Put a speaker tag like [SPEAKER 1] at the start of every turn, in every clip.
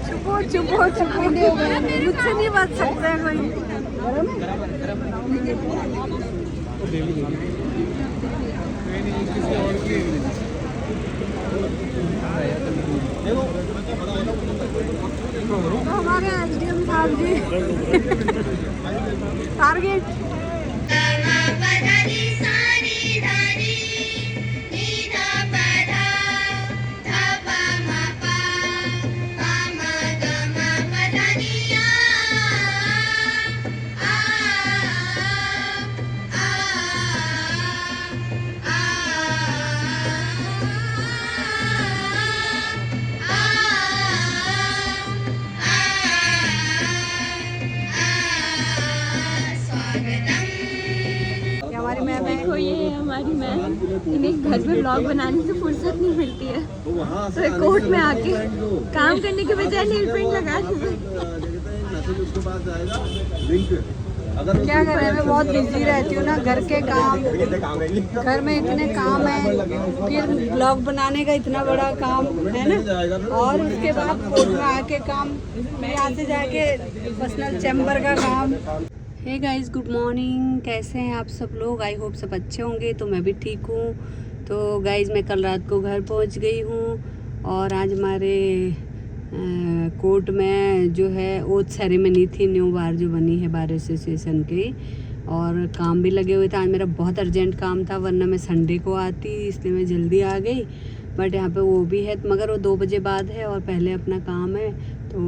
[SPEAKER 1] चुपो चुपो चुपो, मुझसे नहीं बच सकते कोई। तो हमारे एसडीएम साहब जी टारगेट
[SPEAKER 2] देखो ये है हमारी मैम, इन्हें घर में ब्लॉग बनाने से फुर्सत नहीं मिलती है, तो कोर्ट में आके काम करने के बजाय नील पेंट लगा
[SPEAKER 1] क्या कर रहे हैं। मैं बहुत बिजी रहती हूँ ना, घर के काम, घर में इतने काम है, फिर ब्लॉग बनाने का इतना बड़ा काम है ना, और उसके बाद कोर्ट में आके काम, फिर यहाँ से जाके पर्सनल चैम्बर का काम। Hey guys, good morning. कैसे हैं आप सब लोग? आई होप सब अच्छे होंगे। तो मैं भी ठीक हूँ। तो गाइस, मैं कल रात को घर पहुँच गई हूँ और आज हमारे कोर्ट में जो है ओथ सेरेमनी थी, न्यू बार जो बनी है बार एसोसिएशन की, और काम भी लगे हुए थे। आज मेरा बहुत अर्जेंट काम था, वरना मैं संडे को आती, इसलिए मैं जल्दी आ गई। बट यहाँ पे वो भी है, मगर वो 2 बजे बाद है और पहले अपना काम है। तो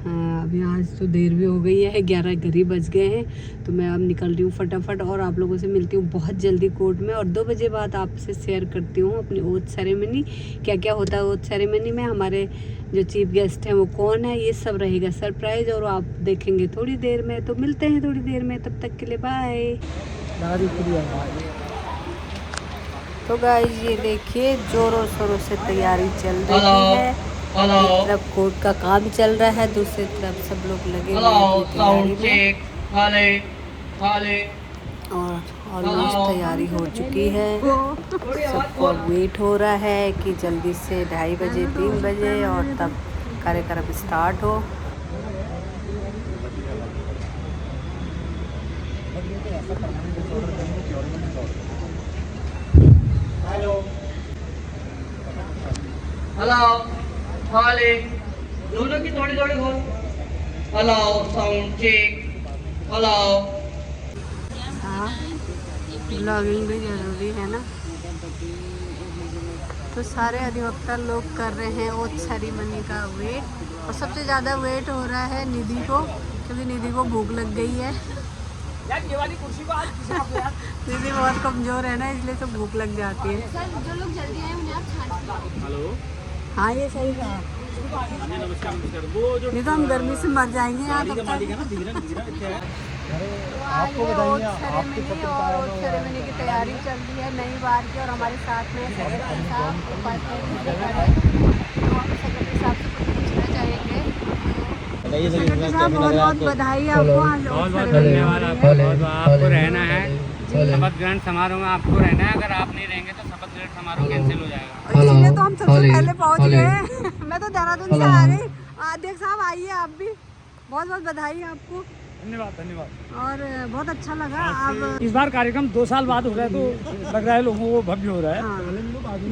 [SPEAKER 1] अभी आज तो देर भी हो गई है, 11 करीब बज गए हैं। तो मैं अब निकल रही हूँ फटाफट और आप लोगों से मिलती हूँ बहुत जल्दी कोर्ट में, और 2 बजे बाद आपसे शेयर करती हूँ अपनी ओथ सेरेमनी, क्या क्या होता है ओथ सेरेमनी में, हमारे जो चीफ गेस्ट हैं वो कौन है, ये सब रहेगा सरप्राइज, और आप देखेंगे थोड़ी देर में। तो मिलते हैं थोड़ी देर में, तब तक के लिए बाय। तो गाइस, ये देखिए जोरों शोरों से तैयारी चल रही है। एक तरफ कोर्ट का काम चल रहा है, दूसरी तरफ सब लोग लगे हुए हैं तैयारी में, और ऑलमोस्ट तैयारी हो चुकी है। सबको वेट हो रहा है कि जल्दी से 2:30 बजे 3 बजे और तब कार्यक्रम स्टार्ट हो।
[SPEAKER 3] हेलो हाले, दोनों की थोड़ी थोड़ी बोल। Hello sound check. हेलो।
[SPEAKER 1] हाँ, ब्लॉगिंग भी जरूरी है ना। तो सारे अधिवक्ता लोग कर रहे हैं ओथ सेरेमनी का वेट, और सबसे ज़्यादा वेट हो रहा है निधि को, क्योंकि निधि को भूख लग गई है। निधि बहुत कमज़ोर है ना, इसलिए तो भूख लग जाती है।
[SPEAKER 2] सर, जो लोग जल्दी आए उन्हें आप छांट।
[SPEAKER 4] हेलो,
[SPEAKER 1] हाँ ये सही कहा, नहीं तो हम गर्मी से मर जाएंगे यहाँ तब तक। आपको बताइए, आपकी सेरेमनी की तैयारी चल रही है नई बार की, और हमारे साथ में सेक्रेटरी साहब, तो हम सेक्रेटरी साहब से कुछ पूछना चाहेंगे। सेक्रेटरी साहब, बहुत बहुत बधाई आपको।
[SPEAKER 4] बहुत बहुत धन्यवाद आपको रहना है शपथ ग्रहण समारोह में, आपको रहना है। अगर आप नहीं रहेंगे तो शपथ ग्रहण समारोह कैंसिल हो जाएगा।
[SPEAKER 1] इसीलिए तो हम सबसे पहले पहुंच गए। मैं तो देहरादून से आ गई। अध्यक्ष साहब आइए, आप भी बहुत बहुत बधाई आपको।
[SPEAKER 4] धन्यवाद धन्यवाद।
[SPEAKER 1] और बहुत अच्छा लगा। अब
[SPEAKER 4] इस बार कार्यक्रम 2 साल बाद हो रहा है, तो लग रहा है लोगों को भव्य हो रहा है।
[SPEAKER 1] हाँ,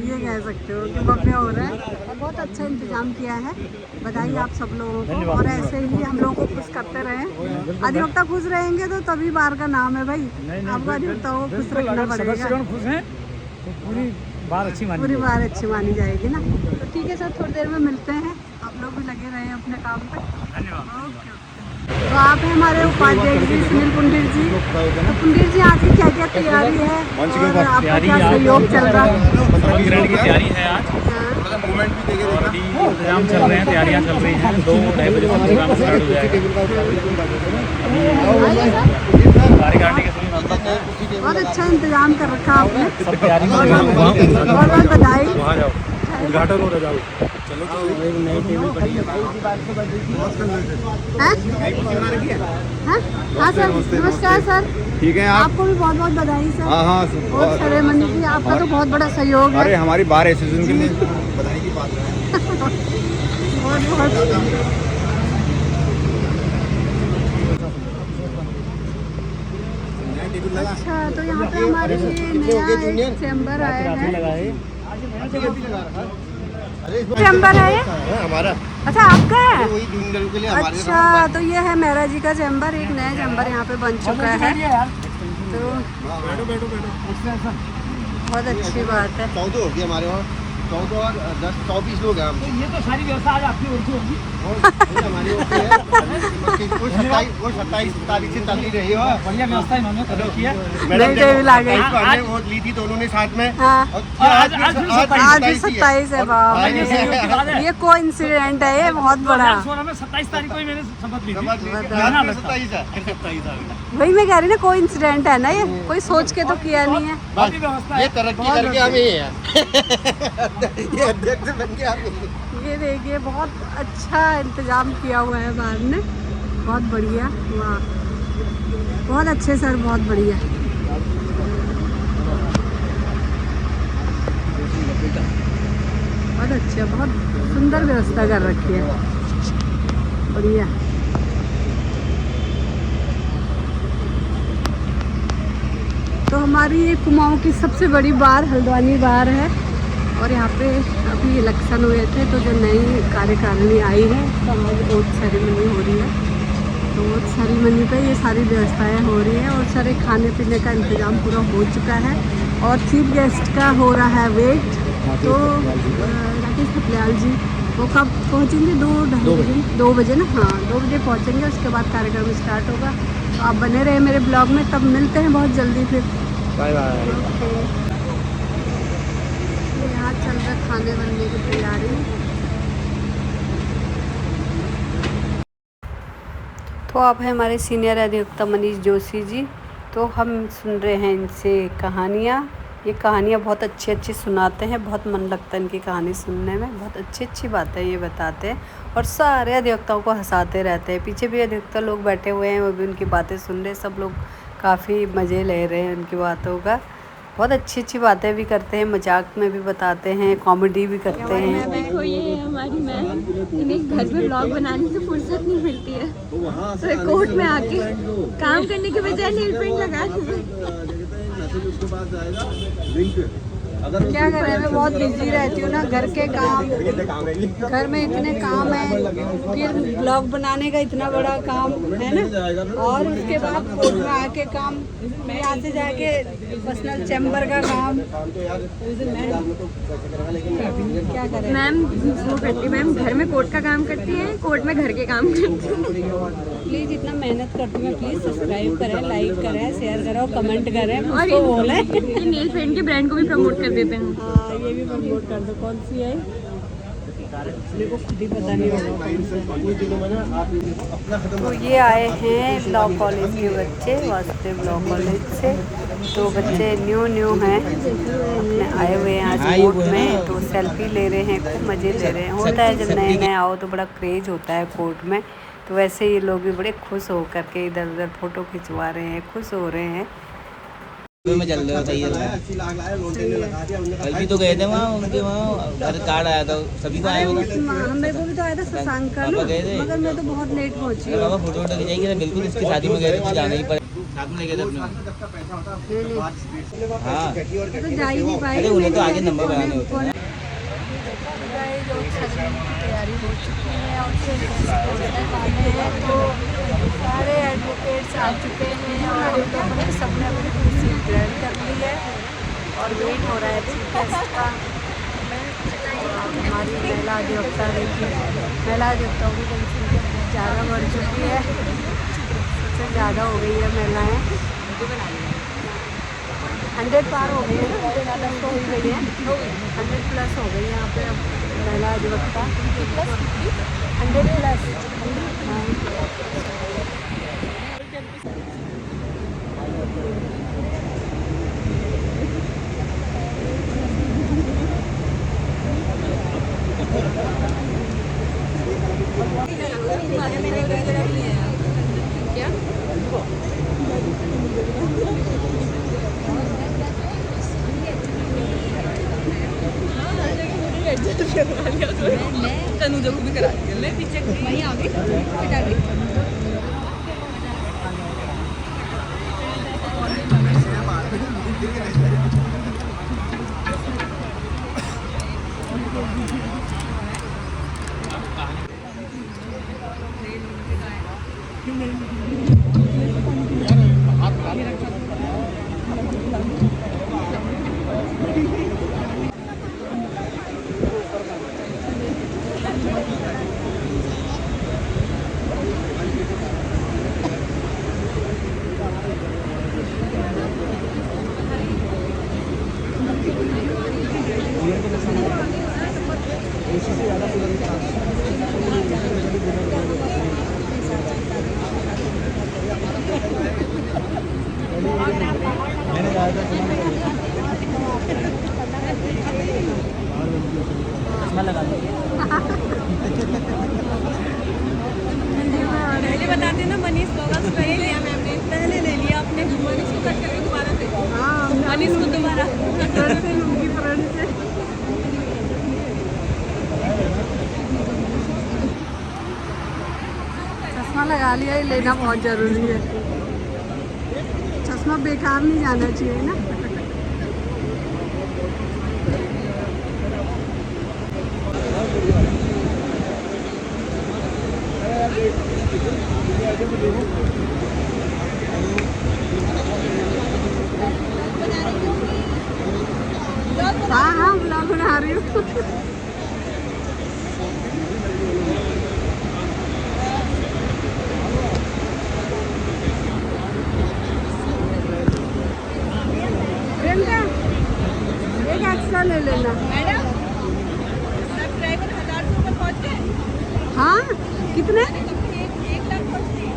[SPEAKER 1] ये कह सकते हो कि भव्य हो रहा है, और बहुत अच्छा इंतजाम किया है। बधाई आप सब लोगों को, और ऐसे ही हम लोगों को खुश करते रहें। अधिवक्ता खुश रहेंगे तो तभी बार का नाम है भाई। आपको अधिवक्ता को खुश रखना पड़ेगा।
[SPEAKER 4] खुश हैं तो पूरी बार अच्छी
[SPEAKER 1] मानी जाएगी ना। तो ठीक है सर, थोड़ी देर में मिलते हैं। आप लोग भी लगे रहे अपने काम पे।
[SPEAKER 4] धन्यवाद।
[SPEAKER 1] तो आप हैं हमारे उपाध्यक्ष जी सुनील पुंडीर जी। तो पुंडीर जी, आज की क्या क्या तैयारी है और आपका क्या सहयोग चल रहा है?
[SPEAKER 4] शपथ ग्रहण की तैयारी है आज, और अभी इंतजाम चल रहे हैं, तैयारियां चल रही हैं। 2-2:30 बजे से प्रोग्राम स्टार्ट हो जाएगा। कार्यकारिणी के
[SPEAKER 1] बहुत अच्छा इंतजाम कर रखा आपने।
[SPEAKER 4] सब तैयारी
[SPEAKER 1] बहुत बहुत बधाई।
[SPEAKER 4] वहाँ जाओ, उद्घाटन हो रहा, जाओ। चलो तो एक नई टेबल बनी है।
[SPEAKER 1] हाँ सर, नमस्कार सर।
[SPEAKER 5] ठीक है, आप
[SPEAKER 1] आपको भी बहुत बहुत बधाई सर।
[SPEAKER 5] हाँ
[SPEAKER 1] और सेरेमनी की आपका तो बहुत बड़ा सहयोग है।
[SPEAKER 5] अरे हमारी बार एसोसिएशन के लिए बधाई की बात है।
[SPEAKER 1] अच्छा, तो यहाँ पे हमारे नया चैम्बर आया है। चैम्बर है ये?
[SPEAKER 5] हमारा।
[SPEAKER 1] अच्छा, आपका है?
[SPEAKER 5] वही जूनियर के लिए हमारे
[SPEAKER 1] अच्छा, तो ये है मेहरा जी का चैम्बर। एक नया चैम्बर यहाँ पे बन चुका है, तो बहुत अच्छी बात है।
[SPEAKER 5] 14 होगी हमारे वहाँ, 14 और 10 24 लोग हैं हम।
[SPEAKER 6] ये तो सारी व्यवस्था आज आपकी ओर से होगी।
[SPEAKER 5] हमारी ओर से है। वो 27 तारीख से चल ही रही है।
[SPEAKER 6] बढ़िया व्यवस्था इन्होंने कर रखी है।
[SPEAKER 1] नई टेबल आ गई।
[SPEAKER 5] हमने वोट ली थी दोनों ने साथ में।
[SPEAKER 1] हाँ,
[SPEAKER 5] और आज
[SPEAKER 1] आज 27 है। वाह, ये कोइंसिडेंट है, ये बहुत बड़ा।
[SPEAKER 6] 27 तारीख को ही मैंने शपथ ली थी।
[SPEAKER 5] 27 है।
[SPEAKER 1] वही मैं कह रही ना, कोइंसिडेंट है ना, ये कोई सोच के तो किया नहीं है।
[SPEAKER 6] काफी व्यवस्था है।
[SPEAKER 5] ये तरक्की करके हम ही है। ये अध्यक्ष बन के हम।
[SPEAKER 1] ये देखिए, बहुत अच्छा इंतजाम किया हुआ है बाहर ने, बहुत बढ़िया। वाह, बहुत अच्छे सर, बहुत बढ़िया। बहुत अच्छा, बहुत सुंदर व्यवस्था कर रखी है, बढ़िया। तो हमारी ये कुमाऊं की सबसे बड़ी बार हल्द्वानी बार है, और यहाँ पे अभी इलेक्शन हुए थे, तो जो नई कार्यकारिणी आई है, तो आज वोट सेरेमनी हो रही है। तो वोट सेरेमनी पे ये सारी व्यवस्थाएं हो रही हैं, और सारे खाने पीने का इंतज़ाम पूरा हो चुका है, और चीफ गेस्ट का हो रहा है वेट। तो राकेश थपलियाल जी वो कब पहुँचेंगे? 2 बजे ना? हाँ, 2 बजे पहुँचेंगे। उसके बाद कार्यक्रम स्टार्ट होगा। तो आप बने रहे मेरे ब्लॉग में, तब मिलते हैं बहुत जल्दी फिर।
[SPEAKER 5] Bye bye.
[SPEAKER 1] यहाँ चल रहा खाने बनने की तैयारी। तो अब है हमारे सीनियर अधिवक्ता मनीष जोशी जी। तो हम सुन रहे हैं इनसे कहानियाँ। ये कहानियाँ बहुत अच्छी अच्छी सुनाते हैं, बहुत मन लगता है इनकी कहानी सुनने में। बहुत अच्छी अच्छी बातें ये बताते हैं, और सारे अधिवक्ताओं को हंसाते रहते हैं। पीछे भी अधिवक्ता लोग बैठे हुए हैं, वो भी उनकी बातें सुन रहे हैं। सब लोग काफ़ी मज़े ले रहे हैं उनकी बातों का। बहुत अच्छी अच्छी बातें भी करते हैं, मजाक में भी बताते हैं, कॉमेडी भी करते हैं।
[SPEAKER 2] देखो, ये है हमारी मैम। इन्हें घर में ब्लॉग बनाने से फुर्सत नहीं मिलती है, तो कोर्ट में आके काम करने के बजाय नील पेंट लगा
[SPEAKER 1] क्या करें, मैं बहुत बिजी रहती हूँ ना, घर के काम, घर में इतने काम है, फिर ब्लॉग बनाने का इतना बड़ा काम है ना, और उसके बाद कोर्ट में आके काम, यहाँ से जाके पर्सनल चैम्बर का काम। क्या करें
[SPEAKER 2] मैम, वो करती मैम घर में कोर्ट का काम करती है, कोर्ट में घर के काम करती है।
[SPEAKER 1] प्लीज़ इतना मेहनत करती हूँ, प्लीज़ सब्सक्राइब करें, लाइक करें, शेयर करें, कमेंट करें,
[SPEAKER 2] और
[SPEAKER 1] उसको बोलें।
[SPEAKER 2] ये नील पेंट के ब्रांड को भी प्रमोट कर देते हैं।
[SPEAKER 1] हाँ, ये भी प्रमोट कर दो। कौन सी है? मेरे को खुद ही पता नहीं होगा। तो ये आए हैं लॉ कॉलेज के बच्चे, वासुदेव लॉ कॉलेज से। तो बच्चे न्यू हैं, अपने आए हुए हैं आज कोर्ट में, तो सेल्फी ले रहे हैं, खूब मज़े ले रहे हैं। होता है जब नए नए आओ तो बड़ा क्रेज होता है कोर्ट में, तो वैसे ये लोग भी बड़े खुश हो करके इधर उधर फ़ोटो खिंचवा रहे हैं, खुश हो रहे हैं।
[SPEAKER 7] में चल रहे हो, सही है। कल भी तो गए थे वहाँ, उनके वहाँ घर कार्ड आया था, सभी को आया होगा।
[SPEAKER 1] मेरे को भी तो आया था शशांक का, मगर मैं तो बहुत लेट पहुँची हूँ।
[SPEAKER 7] बाबा फोटो वोटो खिंचाएंगे, बिल्कुल उसकी शादी में गए थे तो जाना ही पड़े, साथ में ले गए थे अपने। हाँ,
[SPEAKER 1] तो जा ही नहीं पाए।
[SPEAKER 7] अरे उन्हें तो आगे नंबर बनाने होते हैं।
[SPEAKER 1] तैयारी हो चुकी है, और तो सारे एडवोकेट्स आ चुके हैं, और सबने अपनी कुर्सी ग्रहण कर ली है, और वेट हो रहा है चीफ गेस्ट का। हमारी महिला अधिवक्ता देखिए, महिला अधिवक्ताओं की संख्या ज़्यादा बढ़ चुकी है, सबसे ज़्यादा हो गई है महिलाएँ। 100 पार हो गई है, 100 तो हो गई है, 100 प्लस हो गई है यहाँ पे अब महिला अधिवक्ता। 100 प्लस।
[SPEAKER 2] एडजस्ट करवा लिया तो तनुजा को भी करा दिया। मैं पीछे वहीं आ गई फिर आ गई। पहले बताते ना मनीष गोगल्स पहले लिया मैम ने, पहले ले लिया आपने। मनीष को कट करके दोबारा दे। हाँ मनीष को दोबारा फ्रंट से लूंगी, फ्रंट से।
[SPEAKER 1] चश्मा लगा लिया, ये लेना बहुत जरूरी है। चश्मा बेकार नहीं जाना चाहिए ना। हाँ हाँ ब्लॉग बना रही हूँ। प्रियंका एक एक्स्ट्रा ले लेना।
[SPEAKER 2] मैडम सब्सक्राइबर 1000 से ऊपर पहुंच गए।
[SPEAKER 1] हाँ कितने
[SPEAKER 2] 1 लाख पहुंच गए।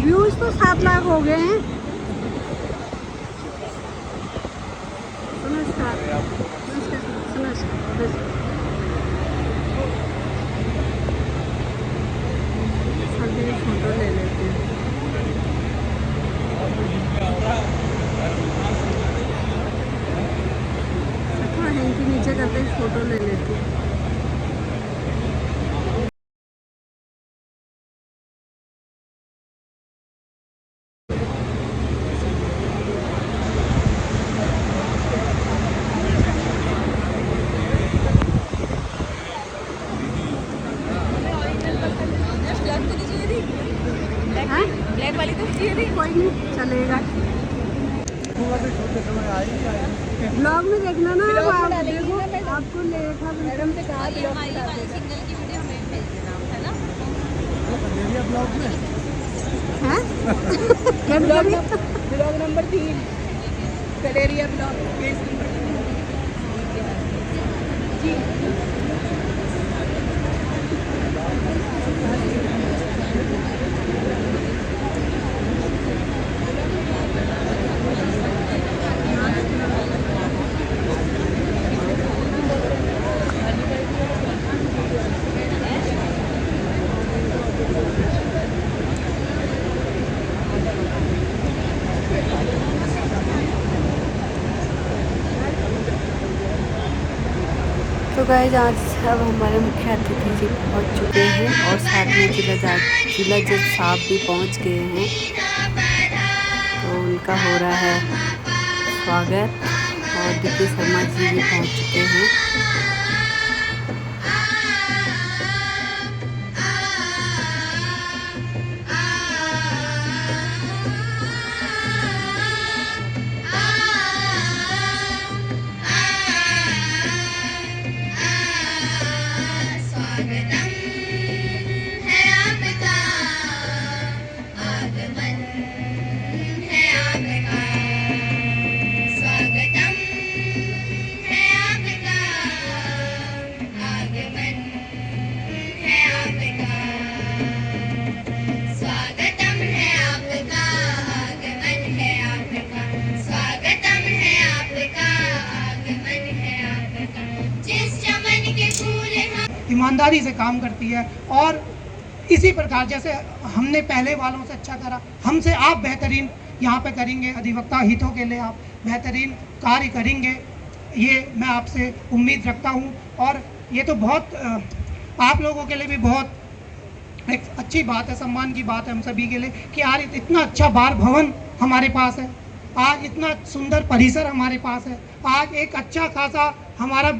[SPEAKER 1] व्यूज तो 7 लाख हो गए हैं। फोटो ले लेते हैं। इनके नीचे करते फोटो ले लेते हैं।
[SPEAKER 2] ब्लैक वाली तो चाहिए थी।
[SPEAKER 1] कोई नहीं चलेगा। ब्लॉग में देखना ना, आप देखो आपको लेखा मैडम से कहा
[SPEAKER 2] सिग्नल की वीडियो हमें भेज देना है ना।
[SPEAKER 1] ब्लॉग नंबर 3 कलेरिया ब्लॉग केस नंबर जी। तो गाइस आज अब हमारे मुख्य अतिथि जी पहुंच चुके हैं और साथ में जिला जज साहब भी पहुंच गए हैं। तो उनका हो रहा है स्वागत और दीपी शर्मा जी भी पहुंच चुके हैं।
[SPEAKER 8] ईमानदारी से काम करती है और इसी प्रकार जैसे हमने पहले वालों से अच्छा करा, हमसे आप बेहतरीन यहाँ पे करेंगे, अधिवक्ता हितों के लिए आप बेहतरीन कार्य करेंगे ये मैं आपसे उम्मीद रखता हूँ। और ये तो बहुत आप लोगों के लिए भी बहुत एक अच्छी बात है, सम्मान की बात है हम सभी के लिए कि यार इतना अच्छा बार भवन हमारे पास है, आज इतना सुंदर परिसर हमारे पास है, आज एक अच्छा खासा हमारा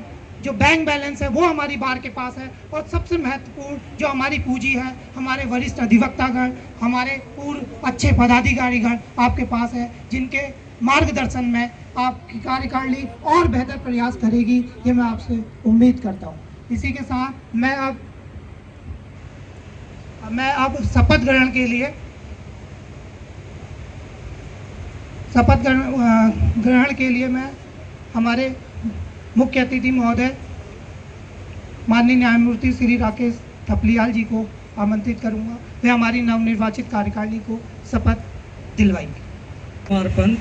[SPEAKER 8] जो बैंक बैलेंस है वो हमारी बार के पास है। और सबसे महत्वपूर्ण जो हमारी पूंजी है, हमारे वरिष्ठ अधिवक्तागण, हमारे पूर्व अच्छे पदाधिकारीगण आपके पास है, जिनके मार्गदर्शन में आपकी कार्यकारिणी और बेहतर प्रयास करेगी, ये मैं आपसे उम्मीद करता हूँ। इसी के साथ मैं अब शपथ ग्रहण के लिए मैं हमारे मुख्य अतिथि महोदय माननीय न्यायमूर्ति श्री राकेश थपलियाल जी को आमंत्रित करूंगा। वे हमारी नवनिर्वाचित कार्यकारिणी को शपथ दिलवाएंगे।
[SPEAKER 6] कुमार पंत,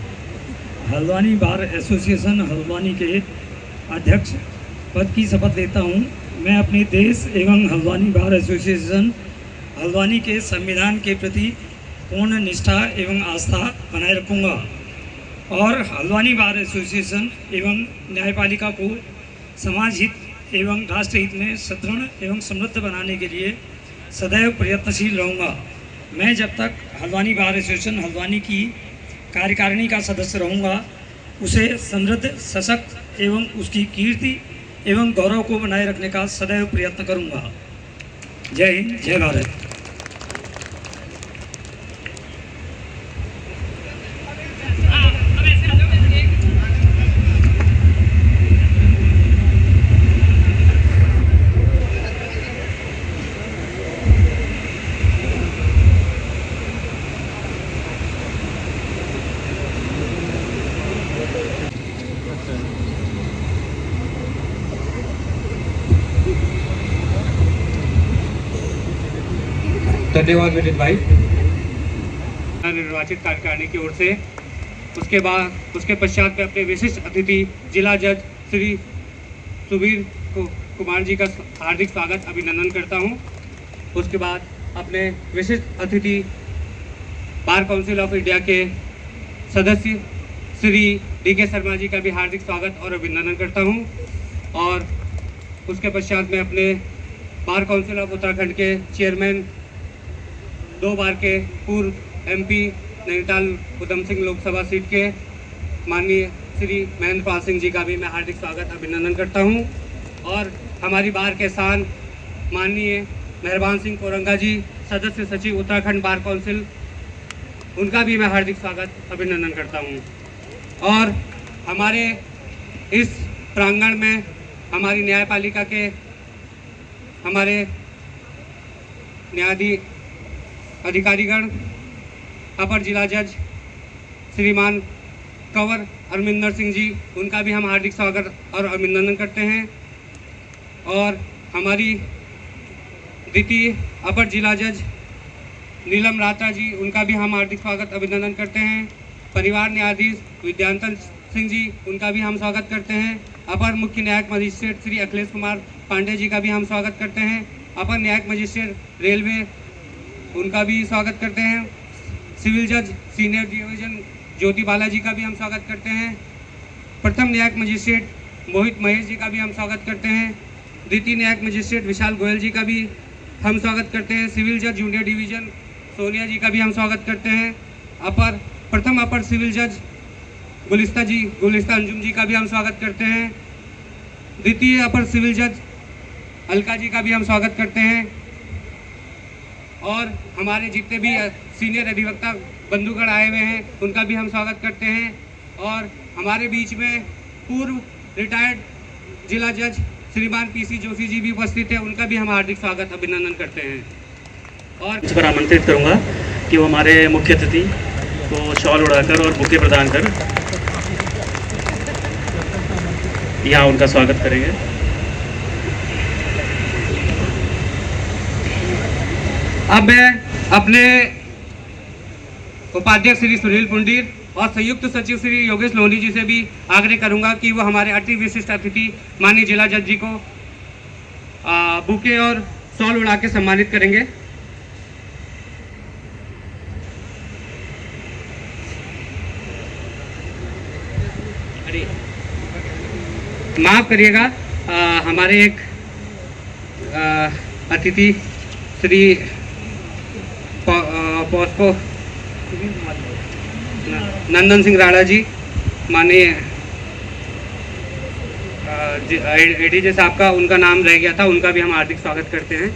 [SPEAKER 6] हल्द्वानी बार एसोसिएशन हल्द्वानी के अध्यक्ष पद की शपथ लेता हूं। मैं अपने देश एवं हल्द्वानी बार एसोसिएशन हल्द्वानी के संविधान के प्रति पूर्ण निष्ठा एवं आस्था बनाए रखूंगा और हल्द्वानी बार एसोसिएशन एवं न्यायपालिका को समाज हित एवं राष्ट्र हित में सुदृढ़ एवं समृद्ध बनाने के लिए सदैव प्रयत्नशील रहूंगा। मैं जब तक हल्द्वानी बार एसोसिएशन हल्द्वानी की कार्यकारिणी का सदस्य रहूंगा, उसे समृद्ध, सशक्त एवं उसकी कीर्ति एवं गौरव को बनाए रखने का सदैव प्रयत्न करूंगा। जय हिंद, जय भारत।
[SPEAKER 4] धन्यवाद विनीत भाई।
[SPEAKER 9] निर्वाचित कार्यकारिणी की ओर से उसके पश्चात में अपने विशिष्ट अतिथि जिला जज श्री सुबीर कुमार जी का हार्दिक स्वागत अभिनंदन करता हूं। उसके बाद अपने विशिष्ट अतिथि बार काउंसिल ऑफ इंडिया के सदस्य श्री DK शर्मा जी का भी हार्दिक स्वागत और अभिनंदन करता हूं। और उसके पश्चात में अपने बार काउंसिल ऑफ उत्तराखंड के चेयरमैन, 2 बार के पूर्व MP नैनीताल उधम सिंह लोकसभा सीट के माननीय श्री महेंद्र पाल सिंह जी का भी मैं हार्दिक स्वागत अभिनंदन करता हूं। और हमारी बार के शान माननीय मेहरबान सिंह कोरंगा जी, सदस्य सचिव उत्तराखंड बार काउंसिल, उनका भी मैं हार्दिक स्वागत अभिनंदन करता हूं। और हमारे इस प्रांगण में हमारी न्यायपालिका के हमारे न्यायाधीश अधिकारीगण, अपर जिला जज श्रीमान कंवर अरविंदर सिंह जी, उनका भी हम हार्दिक स्वागत और अभिनंदन करते हैं। और हमारी द्वितीय अपर जिला जज नीलम रात्रा जी, उनका भी हम हार्दिक स्वागत अभिनंदन करते हैं। परिवार न्यायाधीश विद्यांतन सिंह जी, उनका भी हम स्वागत करते हैं। अपर मुख्य न्यायिक मजिस्ट्रेट श्री अखिलेश कुमार पांडे जी का भी हम स्वागत करते हैं। अपर न्यायिक मजिस्ट्रेट रेलवे, उनका भी स्वागत करते हैं। सिविल जज सीनियर डिवीजन ज्योति बालाजी का भी हम स्वागत करते हैं। प्रथम न्यायिक मजिस्ट्रेट मोहित महेश जी का भी हम स्वागत करते हैं। द्वितीय न्यायिक मजिस्ट्रेट विशाल गोयल जी का भी हम स्वागत करते हैं। सिविल जज जूनियर डिवीजन सोनिया जी का भी हम स्वागत करते हैं। प्रथम अपर सिविल जज गुलिस्ता अंजुम जी का भी हम स्वागत करते हैं। द्वितीय अपर सिविल जज अलका जी का भी हम स्वागत करते हैं। और हमारे जितने भी सीनियर अधिवक्ता बंधुगण आए हुए हैं, उनका भी हम स्वागत करते हैं। और हमारे बीच में पूर्व रिटायर्ड जिला जज श्रीमान PC जोशी जी भी उपस्थित हैं, उनका भी हम हार्दिक स्वागत अभिनंदन करते हैं। और
[SPEAKER 10] इस पर आमंत्रित करूंगा कि वो हमारे मुख्य अतिथि को शॉल उड़ाकर और बुके प्रदान कर यहाँ उनका स्वागत करेंगे।
[SPEAKER 9] अब मैं अपने उपाध्यक्ष श्री सुनील पुंडीर और संयुक्त सचिव श्री योगेश लोहनी जी से भी आग्रह करूंगा कि वो हमारे अति विशिष्ट अतिथि माननीय जिला जज जी को बुके और शॉल उड़ा के सम्मानित करेंगे। माफ़ करिएगा, हमारे एक अतिथि श्री पॉस्को नंदन सिंह राणा जी, माननीय एडीजे साहब का उनका नाम रह गया था, उनका भी हम हार्दिक स्वागत करते हैं।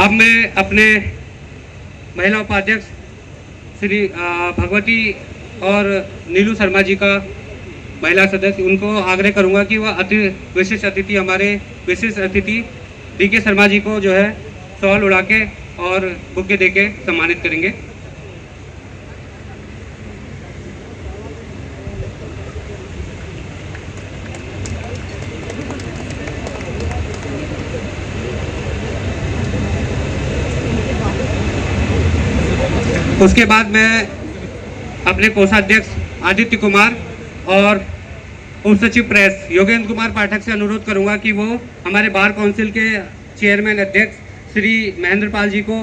[SPEAKER 9] अब मैं अपने महिला उपाध्यक्ष श्री भगवती और नीलू शर्मा जी का महिला सदस्य, उनको आग्रह करूंगा कि वह विशेष अतिथि हमारे विशेष अतिथि DK शर्मा जी को जो है शॉल उड़ा के और बुके दे के सम्मानित करेंगे। उसके बाद मैं अपने कोषाध्यक्ष आदित्य कुमार और उप सचिव प्रेस योगेंद्र कुमार पाठक से अनुरोध करूंगा कि वो हमारे बार काउंसिल के चेयरमैन अध्यक्ष श्री महेंद्र पाल जी को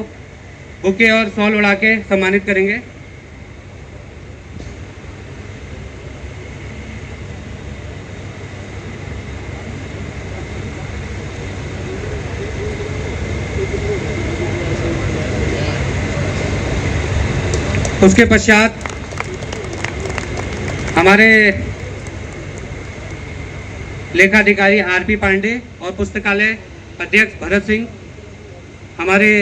[SPEAKER 9] बुके और शॉल उड़ा के सम्मानित करेंगे। उसके पश्चात हमारे लेखाधिकारी RP पांडे और पुस्तकालय अध्यक्ष भरत सिंह, हमारे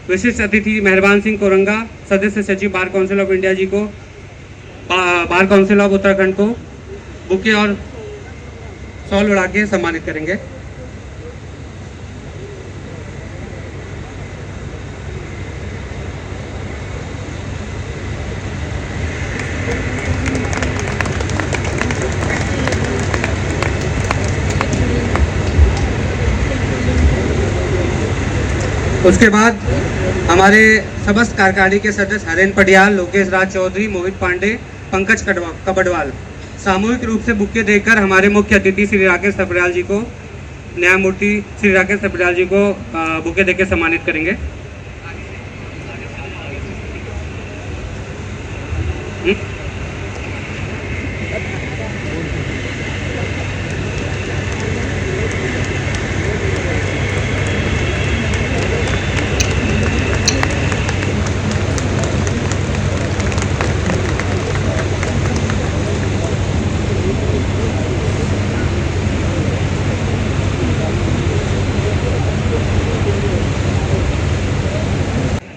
[SPEAKER 9] विशिष्ट अतिथि मेहरबान सिंह कोरंगा, सदस्य सचिव बार काउंसिल ऑफ इंडिया जी को, बार काउंसिल ऑफ उत्तराखंड को बुके और शॉल उड़ा के सम्मानित करेंगे। उसके बाद हमारे समस्त कार्यकारिणी के सदस्य हरेन पटियाल, लोकेश राज चौधरी, मोहित पांडे, पंकज कबडवाल सामूहिक रूप से बुके देकर हमारे मुख्य अतिथि श्री राकेश सप्रियाल जी को, न्यायमूर्ति श्री राकेश सप्रियाल जी को बुके देकर सम्मानित करेंगे।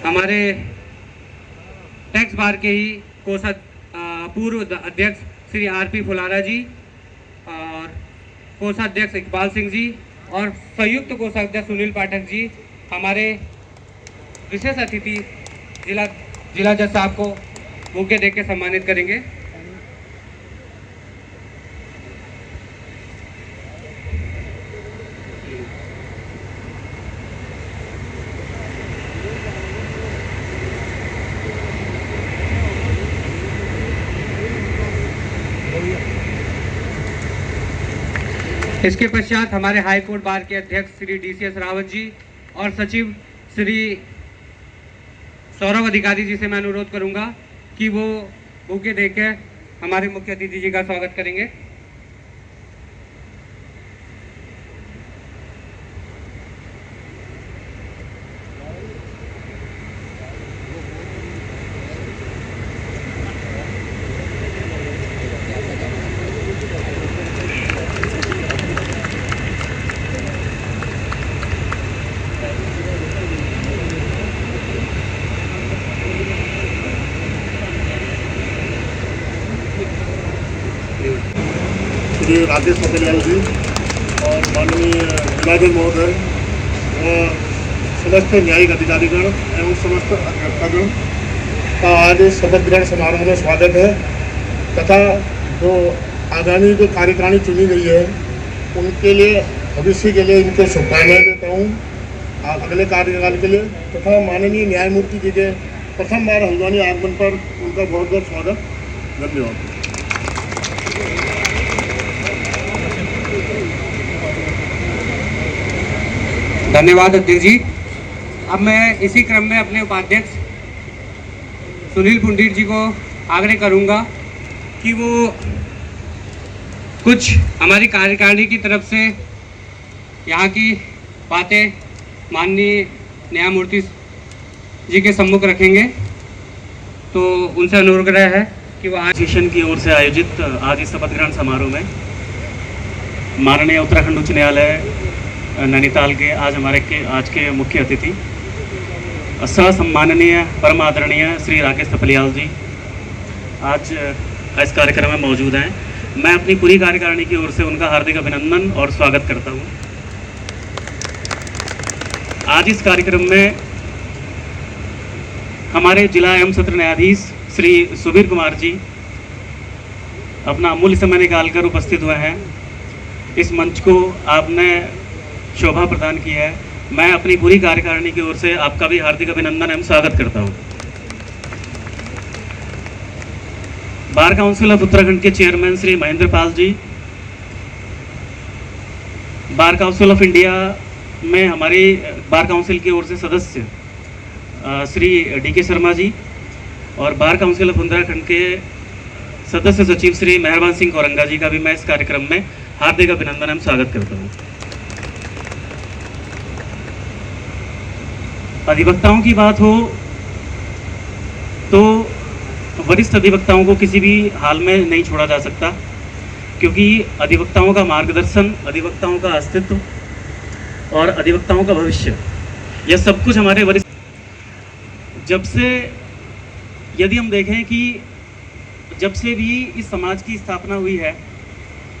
[SPEAKER 9] हमारे टैक्स बार के ही पूर्व अध्यक्ष श्री RP फुलारा जी और कोषाध्यक्ष इकबाल सिंह जी और संयुक्त कोषाध्यक्ष सुनील पाठक जी हमारे विशेष अतिथि जिला जज साहब को बुके देकर सम्मानित करेंगे। इसके पश्चात हमारे हाई कोर्ट बार के अध्यक्ष श्री DCS रावत जी और सचिव श्री सौरभ अधिकारी जी से मैं अनुरोध करूंगा कि वो बुके देकर हमारे मुख्य अतिथि जी का स्वागत करेंगे।
[SPEAKER 5] श्री राकेश सप्रियाल जी और माननीय जिलाधीश महोदय और समस्त न्यायिक अधिकारीगण एवं समस्त अध्यापकगण का आज शपथ ग्रहण समारोह में स्वागत है तथा जो आगामी जो कार्यकारिणी चुनी गई है उनके लिए भविष्य के लिए इनको शुभकामनाएं देता हूँ अगले कार्यकाल के लिए तथा माननीय न्यायमूर्ति जी के प्रथम बार हल्द्वानी आगमन पर उनका बहुत बहुत स्वागत। धन्यवाद।
[SPEAKER 9] धन्यवाद अध्यक्ष जी। अब मैं इसी क्रम में अपने उपाध्यक्ष सुनील पुंडीर जी को आग्रह करूंगा कि वो कुछ हमारी कार्यकारिणी की तरफ से यहाँ की बातें माननीय न्यायमूर्ति जी के सम्मुख रखेंगे। तो उनसे अनुरोध है कि वो
[SPEAKER 10] एसोसिएशन की ओर से आयोजित आज इस शपथ ग्रहण समारोह में माननीय उत्तराखंड उच्च न्यायालय नैनीताल के आज के मुख्य अतिथि सम्माननीय परम आदरणीय श्री राकेश थपलियाल जी आज इस कार्यक्रम में मौजूद हैं। मैं अपनी पूरी कार्यकारिणी की ओर से उनका हार्दिक अभिनंदन और स्वागत करता हूं। आज इस कार्यक्रम में हमारे जिला एवं सत्र न्यायाधीश श्री सुबीर कुमार जी अपना अमूल्य समय निकालकर उपस्थित हुए हैं। इस मंच को आपने शोभा प्रदान की है। मैं अपनी पूरी कार्यकारिणी की ओर से आपका भी हार्दिक अभिनंदन एवं स्वागत करता हूं। बार काउंसिल ऑफ उत्तराखंड के chairman Shri Mahendra Pal ji, bar council of India में हमारी बार काउंसिल की ओर से सदस्य श्री डी.के. शर्मा जी और बार काउंसिल ऑफ उत्तराखंड के सदस्य सचिव श्री मेहरबान सिंह औरंगा जी का भी मैं इस कार्यक्रम में हार्दिक अभिनंदन एवं स्वागत करता हूं। अधिवक्ताओं की बात हो तो वरिष्ठ अधिवक्ताओं को किसी भी हाल में नहीं छोड़ा जा सकता, क्योंकि अधिवक्ताओं का मार्गदर्शन, अधिवक्ताओं का अस्तित्व और अधिवक्ताओं का भविष्य, यह सब कुछ हमारे वरिष्ठ जब से, यदि हम देखें कि जब से भी इस समाज की स्थापना हुई है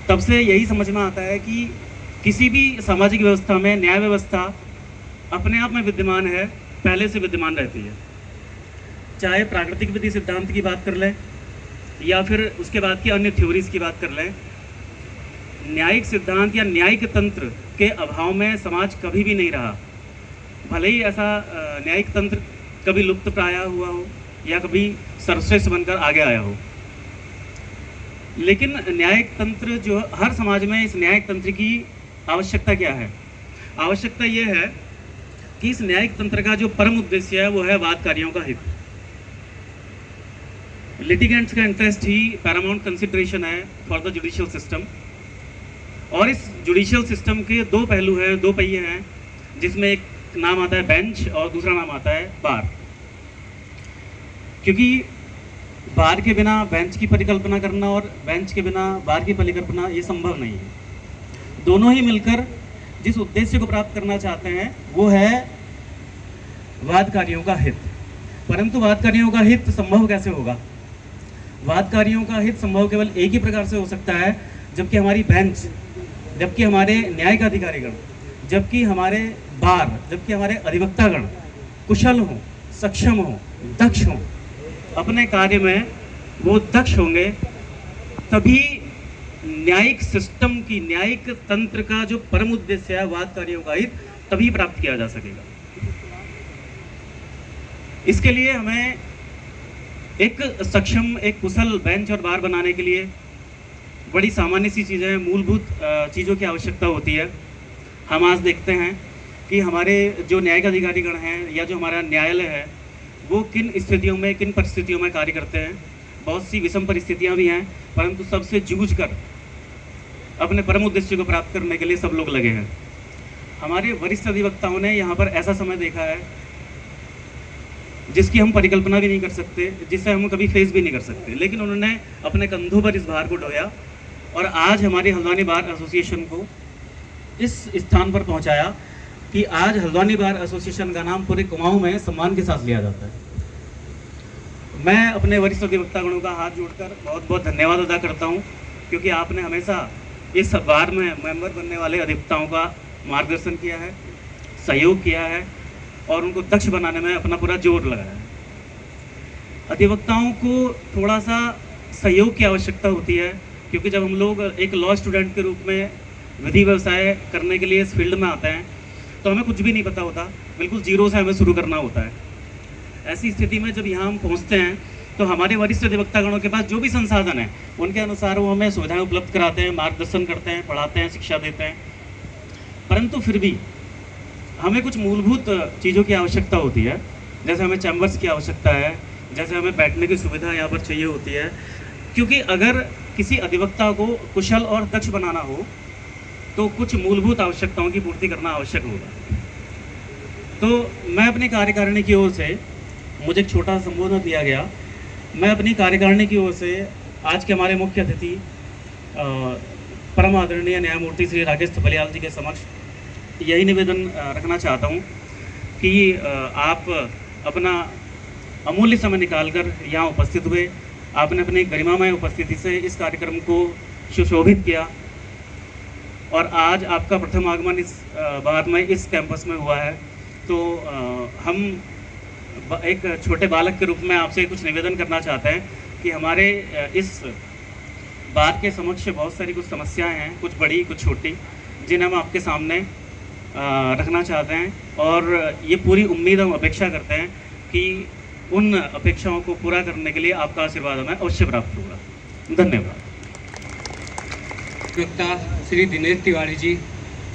[SPEAKER 10] तब से यही समझ में आता है कि किसी भी सामाजिक व्यवस्था में न्याय व्यवस्था अपने आप में विद्यमान है, पहले से विद्यमान रहती है। चाहे प्राकृतिक विधि सिद्धांत की बात कर लें या फिर उसके बाद की अन्य थ्योरीज की बात कर लें, न्यायिक सिद्धांत या न्यायिक तंत्र के अभाव में समाज कभी भी नहीं रहा। भले ही ऐसा न्यायिक तंत्र कभी लुप्त प्राय हुआ हो या कभी सर्वश्रेष्ठ बनकर आगे आया हो, लेकिन न्यायिक तंत्र जो हर समाज में, इस न्यायिक तंत्र की आवश्यकता क्या है? आवश्यकता यह है कि इस न्यायिक तंत्र का जो परम उद्देश्य है वो है वादकारियों का हित। लिटिगेंट्स का इंटरेस्ट ही पैरामाउंट कंसिडरेशन है फॉर द जुडिशियल सिस्टम। और इस जुडिशियल सिस्टम के दो पहलू हैं, दो पहिए हैं, जिसमें एक नाम आता है बेंच और दूसरा नाम आता है बार। क्योंकि बार के बिना बेंच की परिकल्पना करना और बेंच के बिना बार की परिकल्पना ये संभव नहीं है। दोनों ही मिलकर जिस उद्देश्य को प्राप्त करना चाहते हैं वो है वादकारियों का हित। परंतु वादकारियों का हित संभव कैसे होगा? वादकारियों का हित संभव केवल एक ही प्रकार से हो सकता है, जबकि हमारी बेंच, जबकि हमारे न्यायिक अधिकारीगण, जबकि हमारे बार, जबकि हमारे अधिवक्तागण कुशल हों, सक्षम हों, दक्ष हों, अपने कार्य में वो दक्ष होंगे, तभी न्यायिक सिस्टम की, न्यायिक तंत्र का जो परम उद्देश्य है वादकारियों का हित, तभी प्राप्त किया जा सकेगा। इसके लिए हमें एक सक्षम, एक कुशल बेंच और बार बनाने के लिए बड़ी सामान्य सी चीज़ें, मूलभूत चीज़ों की आवश्यकता होती है। हम आज देखते हैं कि हमारे जो न्यायिक अधिकारीगण हैं या जो हमारा न्यायालय है वो किन स्थितियों में, किन परिस्थितियों में कार्य करते हैं। बहुत सी विषम परिस्थितियां भी हैं, परंतु सबसे जूझ कर अपने परम उद्देश्य को प्राप्त करने के लिए सब लोग लगे हैं। हमारे वरिष्ठ अधिवक्ताओं ने यहाँ पर ऐसा समय देखा है जिसकी हम परिकल्पना भी नहीं कर सकते, जिसे हम कभी फेस भी नहीं कर सकते, लेकिन उन्होंने अपने कंधों पर इस भार को ढोया और आज हमारी हल्द्वानी बार एसोसिएशन को इस स्थान पर पहुंचाया कि आज हल्द्वानी बार एसोसिएशन का नाम पूरे कुमाऊं में सम्मान के साथ लिया जाता है। मैं अपने वरिष्ठ अधिवक्तागणों का हाथ जोड़कर बहुत बहुत धन्यवाद अदा करता हूं, क्योंकि आपने हमेशा इस बार में मेंबर बनने वाले अधिवक्ताओं का मार्गदर्शन किया है, सहयोग किया है और उनको दक्ष बनाने में अपना पूरा जोर लगाया है। अधिवक्ताओं को थोड़ा सा सहयोग की आवश्यकता होती है, क्योंकि जब हम लोग एक लॉ स्टूडेंट के रूप में विधि व्यवसाय करने के लिए इस फील्ड में आते हैं तो हमें कुछ भी नहीं पता होता, बिल्कुल जीरो से हमें शुरू करना होता है। ऐसी स्थिति में जब यहाँ हम पहुँचते हैं तो हमारे वरिष्ठ अधिवक्तागणों के पास जो भी संसाधन है उनके अनुसार वो हमें सुविधाएं उपलब्ध कराते हैं, मार्गदर्शन करते हैं, पढ़ाते हैं, शिक्षा देते हैं। परंतु फिर भी हमें कुछ मूलभूत चीज़ों की आवश्यकता होती है, जैसे हमें चैम्बर्स की आवश्यकता है, जैसे हमें बैठने की सुविधा यहाँ पर चाहिए होती है, क्योंकि अगर किसी अधिवक्ता को कुशल और दक्ष बनाना हो तो कुछ मूलभूत आवश्यकताओं की पूर्ति करना आवश्यक होगा। तो मैं अपनी कार्यकारिणी की ओर से, मुझे एक छोटा सा संबोधन दिया गया, मैं अपनी कार्यकारिणी की ओर से आज के हमारे मुख्य अतिथि परम आदरणीय न्यायमूर्ति श्री राकेश थपलियाल जी के समक्ष यही निवेदन रखना चाहता हूँ कि आप अपना अमूल्य समय निकालकर यहाँ उपस्थित हुए, आपने अपनी गरिमामय उपस्थिति से इस कार्यक्रम को सुशोभित किया और आज आपका प्रथम आगमन इस बार में इस कैंपस में हुआ है। तो हम एक छोटे बालक के रूप में आपसे कुछ निवेदन करना चाहते हैं कि हमारे इस बार के समक्ष बहुत सारी कुछ समस्याएं हैं, कुछ बड़ी कुछ छोटी, जिन्हें हम आपके सामने रखना चाहते हैं और ये पूरी उम्मीद हम अपेक्षा करते हैं कि उन अपेक्षाओं को पूरा करने के लिए आपका आशीर्वाद हमें अवश्य प्राप्त होगा। धन्यवाद।
[SPEAKER 9] प्रवक्ता श्री दिनेश तिवारी जी,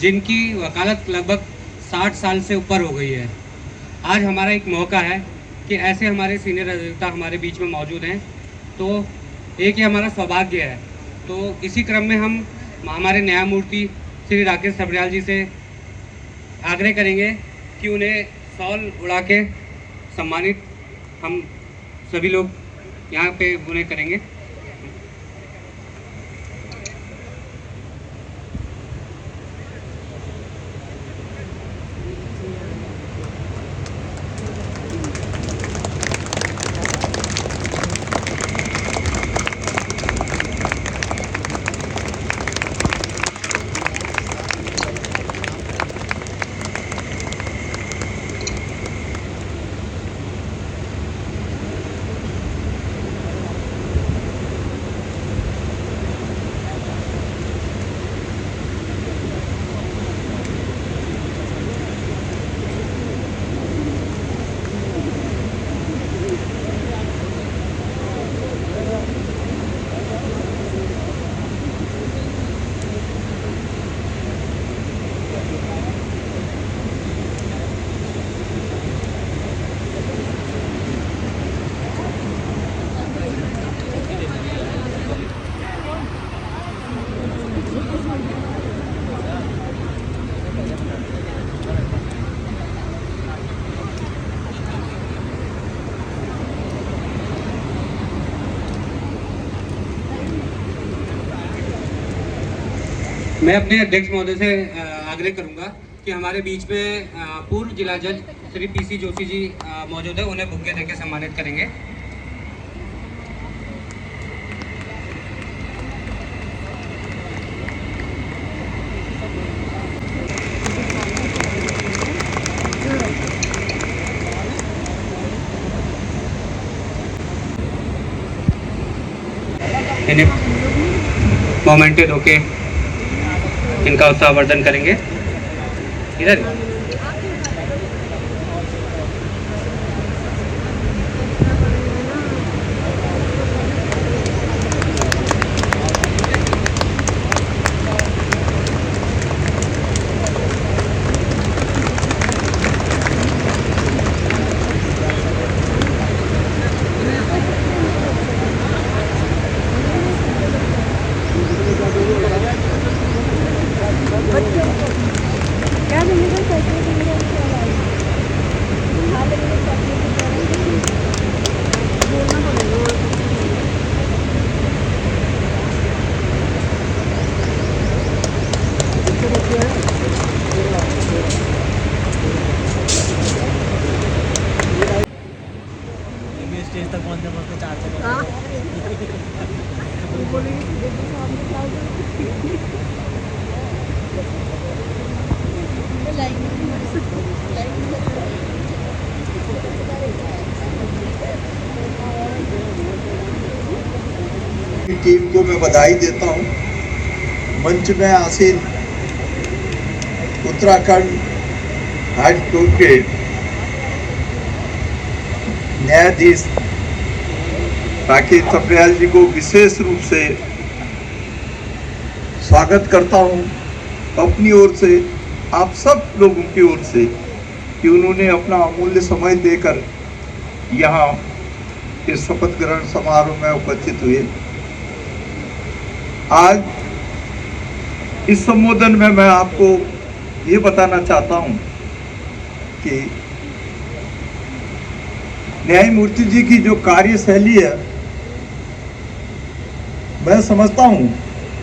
[SPEAKER 9] जिनकी वकालत लगभग 60 साल से ऊपर हो गई है, आज हमारा एक मौका है कि ऐसे हमारे सीनियर अधिवक्ता हमारे बीच में मौजूद हैं, तो एक ही हमारा सौभाग्य है। तो इसी क्रम में हम हमारे न्यायमूर्ति श्री राकेश थपलियाल जी से आग्रह करेंगे कि उन्हें शॉल उड़ा के सम्मानित हम सभी लोग यहाँ पे उन्हें करेंगे। मैं अपने अध्यक्ष महोदय से आग्रह करूंगा कि हमारे बीच में पूर्व जिला जज श्री पीसी जोशी जी मौजूद है, उन्हें बुके देकर सम्मानित करेंगे। इन्हें मोमेंटेड होके इनका उत्साहवर्धन करेंगे। इधर
[SPEAKER 1] क्या देंगे पैसे देंगे
[SPEAKER 7] स्टेज तक पहुंचने पर 4 सेकंड
[SPEAKER 11] टीम को मैं बधाई देता हूं। मंच में आसीन उत्तराखंड हाई कोर्ट के न्यायाधीश राकेश थपलियाल जी को विशेष रूप से स्वागत करता हूं अपनी ओर से आप सब लोगों की ओर से कि उन्होंने अपना अमूल्य समय देकर यहाँ इस शपथ ग्रहण समारोह में उपस्थित हुए। आज इस संबोधन में मैं आपको ये बताना चाहता हूँ कि न्यायमूर्ति जी की जो कार्यशैली है, मैं समझता हूँ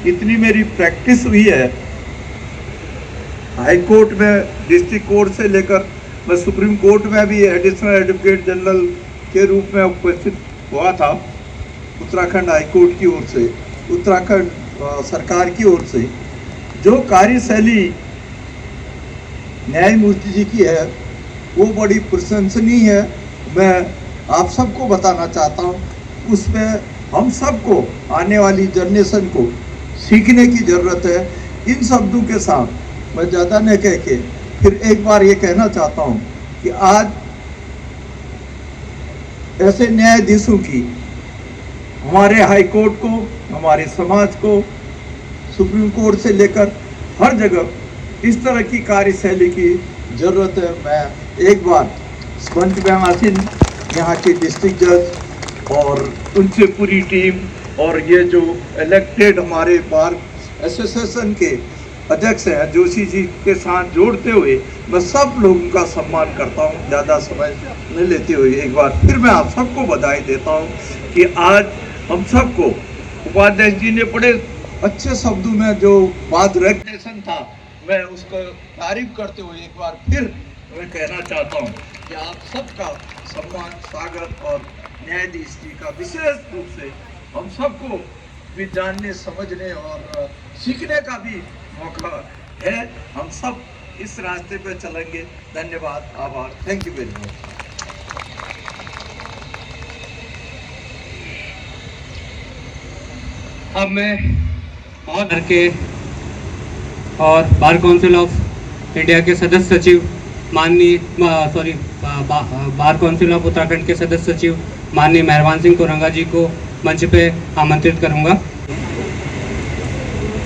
[SPEAKER 11] इतनी मेरी प्रैक्टिस हुई है हाई कोर्ट में, डिस्ट्रिक्ट कोर्ट से लेकर मैं सुप्रीम कोर्ट में भी एडिशनल एडवोकेट जनरल के रूप में उपस्थित हुआ था उत्तराखंड हाई कोर्ट की ओर से, उत्तराखंड सरकार की ओर से। जो कार्यशैली न्यायमूर्ति जी की है वो बड़ी प्रशंसनीय है। मैं आप सबको बताना चाहता हूँ, उसमें हम सबको, आने वाली जनरेशन को सीखने की ज़रूरत है। इन शब्दों के साथ मैं ज़्यादा न कह के फिर एक बार ये कहना चाहता हूँ कि आज ऐसे न्यायाधीशों की हमारे हाई कोर्ट को, हमारे समाज को, सुप्रीम कोर्ट से लेकर हर जगह इस तरह की कार्यशैली की ज़रूरत है। मैं एक बार मंच में आसीन यहाँ के डिस्ट्रिक्ट जज और उनसे पूरी टीम और ये जो इलेक्टेड हमारे बार एसोसिएशन के अध्यक्ष हैं जोशी जी के साथ जोड़ते हुए मैं सब लोगों का सम्मान करता हूँ। ज़्यादा समय नहीं लेते हुए एक बार फिर मैं आप सबको बधाई देता हूँ कि आज हम सबको उपाध्याय जी ने बड़े अच्छे शब्दों में जो बात रेगुलेशन था, मैं उसको तारीफ करते हुए एक बार फिर मैं कहना चाहता हूँ कि आप सबका सम्मान, स्वागत और न्यायाधीश जी का विशेष रूप से हम सबको भी जानने, समझने और सीखने का भी मौका है। हम सब इस रास्ते पे चलेंगे। धन्यवाद, आभार, थैंक यू वेरी मच।
[SPEAKER 9] अब मैं बहुत घर के और बार काउंसिल ऑफ इंडिया के सदस्य सचिव माननीय बार काउंसिल ऑफ उत्तराखंड के सदस्य सचिव माननीय मेहरबान सिंह कोरंगा जी को मंच पे आमंत्रित करूंगा।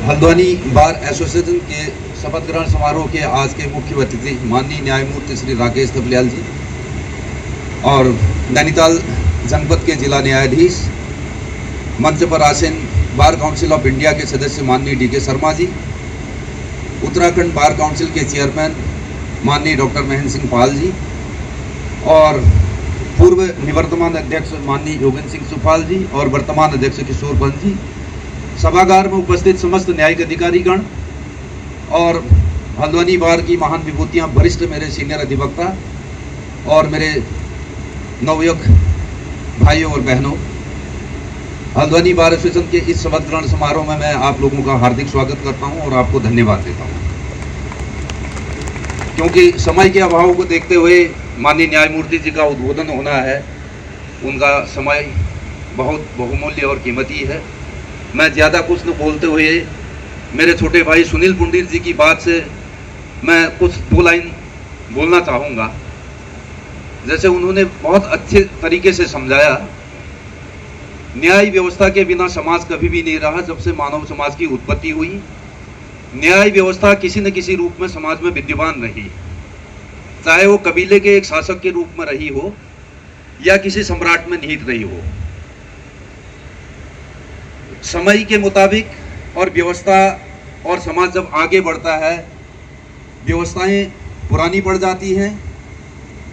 [SPEAKER 12] हल्द्वानी बार एसोसिएशन के शपथ ग्रहण समारोह के आज के मुख्य अतिथि माननीय न्यायमूर्ति श्री राकेश थपलियाल जी और नैनीताल जनपद के जिला न्यायाधीश, मंच पर आसीन बार काउंसिल ऑफ इंडिया के सदस्य माननीय DK. Sharma ji, Uttarakhand bar council के चेयरमैन माननीय डॉक्टर महेंद्र सिंह पाल जी और पूर्व निवर्तमान अध्यक्ष माननीय योगेंद्र सिंह सुपाल जी और वर्तमान अध्यक्ष किशोर पंत जी, सभागार में उपस्थित समस्त न्यायिक अधिकारीगण और हल्द्वानी बार की महान विभूतियां, वरिष्ठ मेरे सीनियर अधिवक्ता और मेरे नवयुवक भाइयों और बहनों, हल्द्वानी बार एसोसिएशन के इस शपथ ग्रहण समारोह में मैं आप लोगों का हार्दिक स्वागत करता हूं और आपको धन्यवाद देता हूं। क्योंकि समय के अभाव को देखते हुए माननीय न्यायमूर्ति जी का उद्बोधन होना है, उनका समय बहुत बहुमूल्य और कीमती है। मैं ज़्यादा कुछ न बोलते हुए मेरे छोटे भाई सुनील पंडित जी की बात से मैं कुछ दो लाइन बोलना चाहूँगा। जैसे उन्होंने बहुत अच्छे तरीके से समझाया, न्याय व्यवस्था के बिना समाज कभी भी नहीं रहा। जब से मानव समाज की उत्पत्ति हुई, न्याय व्यवस्था किसी न किसी रूप में समाज में विद्यमान रही, चाहे वो कबीले के एक शासक के रूप में रही हो या किसी सम्राट में निहित रही हो। समय के मुताबिक और व्यवस्था और समाज जब आगे बढ़ता है, व्यवस्थाएं पुरानी पड़ जाती हैं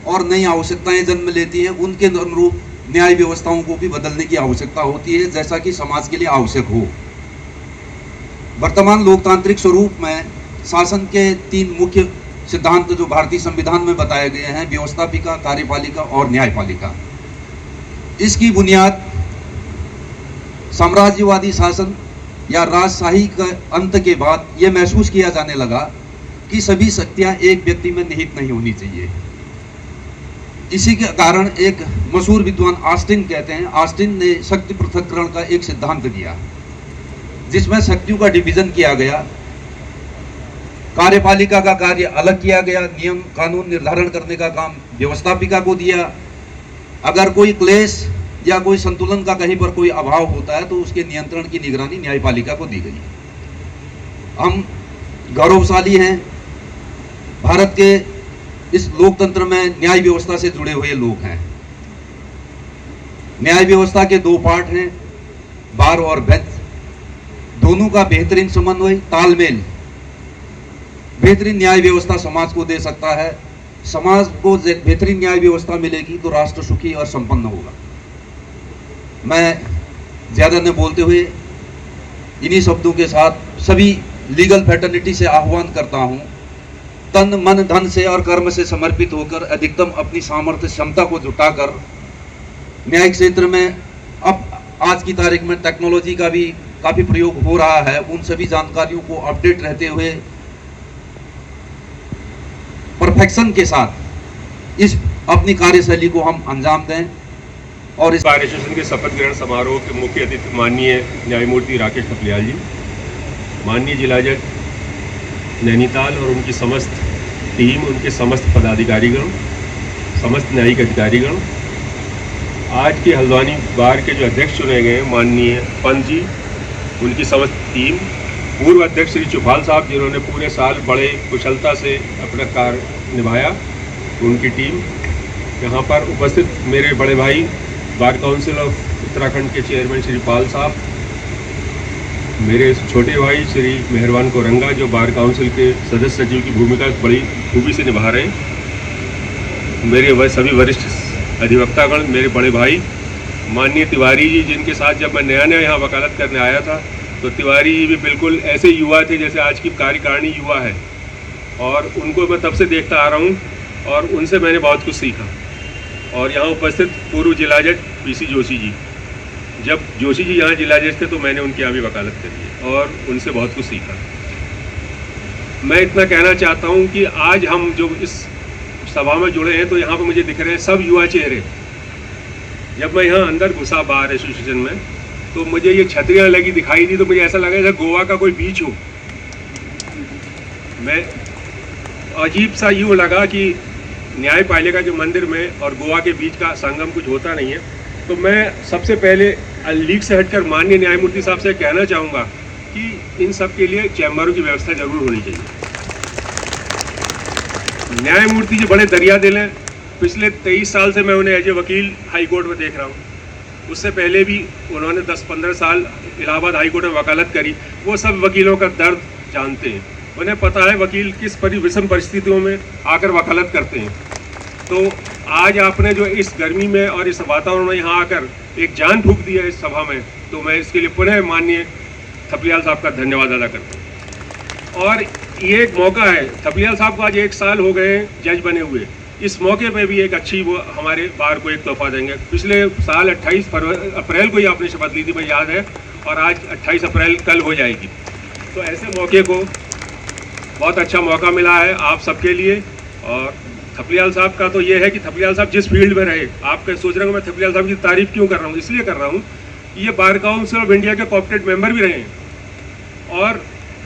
[SPEAKER 12] और नई आवश्यकताएं जन्म लेती हैं। उनके अनुरूप न्याय व्यवस्थाओं को भी बदलने की आवश्यकता होती है, जैसा कि समाज के लिए आवश्यक हो। वर्तमान लोकतांत्रिक स्वरूप में शासन के 3 मुख्य सिद्धांत जो भारतीय संविधान में बताए गए हैं, व्यवस्थापिका, कार्यपालिका और न्यायपालिका, इसकी बुनियाद साम्राज्यवादी शासन या राजशाही का अंत के बाद यह महसूस किया जाने लगा कि सभी शक्तियां एक व्यक्ति में निहित नहीं होनी चाहिए। इसी के कारण एक मशहूर विद्वान ऑस्टिन कहते हैं, ऑस्टिन ने शक्ति पृथक्करण का एक सिद्धांत दिया जिसमें शक्तियों का डिवीजन किया गया। कार्यपालिका का कार्य अलग किया गया, नियम कानून निर्धारण करने का काम व्यवस्थापिका को दिया। अगर कोई क्लेश या कोई संतुलन का कहीं पर कोई अभाव होता है तो उसके नियंत्रण की निगरानी न्यायपालिका को दी गई। हम गौरवशाली हैं भारत के इस लोकतंत्र में न्याय व्यवस्था से जुड़े हुए लोग हैं। न्याय व्यवस्था के दो पार्ट हैं, बार और बेंच। दोनों का बेहतरीन समन्वय, तालमेल बेहतरीन न्याय व्यवस्था समाज को दे सकता है। समाज को बेहतरीन न्याय व्यवस्था मिलेगी तो राष्ट्र सुखी और संपन्न होगा। मैं ज़्यादा न बोलते हुए इन्हीं शब्दों के साथ सभी लीगल फ्रेटर्निटी से आह्वान करता हूं, तन मन धन से और कर्म से समर्पित होकर अधिकतम अपनी सामर्थ्य क्षमता को जुटाकर न्यायिक क्षेत्र में अब आज की तारीख में टेक्नोलॉजी का भी काफ़ी प्रयोग हो रहा है, उन सभी जानकारियों को अपडेट रहते हुए परफेक्शन के साथ इस अपनी कार्यशैली को हम अंजाम दें। और इस
[SPEAKER 13] बार एसोसिएशन के शपथ ग्रहण समारोह के मुख्य अतिथि माननीय न्यायमूर्ति राकेश थपलियाल जी, माननीय जिला जज नैनीताल और उनकी समस्त टीम, उनके समस्त पदाधिकारीगण, समस्त न्यायिक अधिकारीगण, आज के हल्द्वानी बार के जो अध्यक्ष चुने गए माननीय पंत जी, उनकी समस्त टीम, पूर्व अध्यक्ष श्री चुफाल साहब जिन्होंने पूरे साल बड़े कुशलता से अपना कार्य निभाया, उनकी टीम, यहाँ पर उपस्थित मेरे बड़े भाई बार काउंसिल ऑफ उत्तराखंड के चेयरमैन श्री पाल साहब, मेरे छोटे भाई श्री मेहरबान कोरंगा जो बार काउंसिल के सदस्य सचिव की भूमिका बड़ी खूबी से निभा रहे हैं, मेरे सभी वरिष्ठ अधिवक्तागण, मेरे बड़े भाई माननीय तिवारी जी जिनके साथ जब मैं नया यहाँ वकालत करने आया था तो तिवारी जी भी बिल्कुल ऐसे युवा थे जैसे आज की कार्यकारिणी युवा है, और उनको मैं तब से देखता आ रहा हूँ और उनसे मैंने बहुत कुछ सीखा। और यहाँ उपस्थित पूर्व जिला जज पीसी जोशी जी, जब जोशी जी यहाँ जिला जज थे तो मैंने उनके यहाँ भी वकालत करी है और उनसे बहुत कुछ सीखा। मैं इतना कहना चाहता हूँ कि आज हम जो इस सभा में जुड़े हैं तो यहाँ पर मुझे दिख रहे हैं सब युवा चेहरे। जब मैं यहाँ अंदर घुसा बार एसोसिएशन में तो मुझे ये छतरियाँ लगी दिखाई दी तो मुझे ऐसा लगा जैसे गोवा का कोई बीच हो। मैं अजीब सा यूँ लगा कि न्यायपालिका के मंदिर में और गोवा के बीच का संगम कुछ होता नहीं है। तो मैं सबसे पहले लीग से हटकर माननीय न्यायमूर्ति साहब से कहना चाहूँगा कि इन सब के लिए चैम्बरों की व्यवस्था जरूर होनी चाहिए। न्यायमूर्ति जी बड़े दरिया दिल हैं। पिछले 23 साल से मैं उन्हें एज ए वकील हाई कोर्ट में देख रहा हूँ। उससे पहले भी उन्होंने 10-15 साल इलाहाबाद हाई कोर्ट में वकालत करी। वो सब वकीलों का दर्द जानते हैं, उन्हें पता है वकील किस विषम परिस्थितियों में आकर वकालत करते हैं। तो आज आपने जो इस गर्मी में और इस वातावरण में यहाँ आकर एक जान फूंक दी है इस सभा में, तो मैं इसके लिए पुनः माननीय थपलियाल साहब का धन्यवाद अदा करता हूँ। और ये एक मौका है, थपलियाल साहब को आज 1 साल हो गए हैं जज बने हुए। इस मौके पे भी एक अच्छी वो हमारे बार को एक तोहफा देंगे। पिछले साल 28 अप्रैल को ही आपने शपथ ली थी, मुझे याद है, और आज 28 अप्रैल कल हो जाएगी। तो ऐसे मौके को बहुत अच्छा मौका मिला है आप सबके लिए। और थपलियाल साहब का तो ये है कि थपलियाल साहब जिस फील्ड में रहे, आप सोच रहे हो मैं थपलियाल साहब की तारीफ क्यों कर रहा हूँ, इसलिए कर रहा हूँ कि ये बार काउंसिल ऑफ इंडिया के कॉर्पोरेट मेंबर भी रहे हैं। और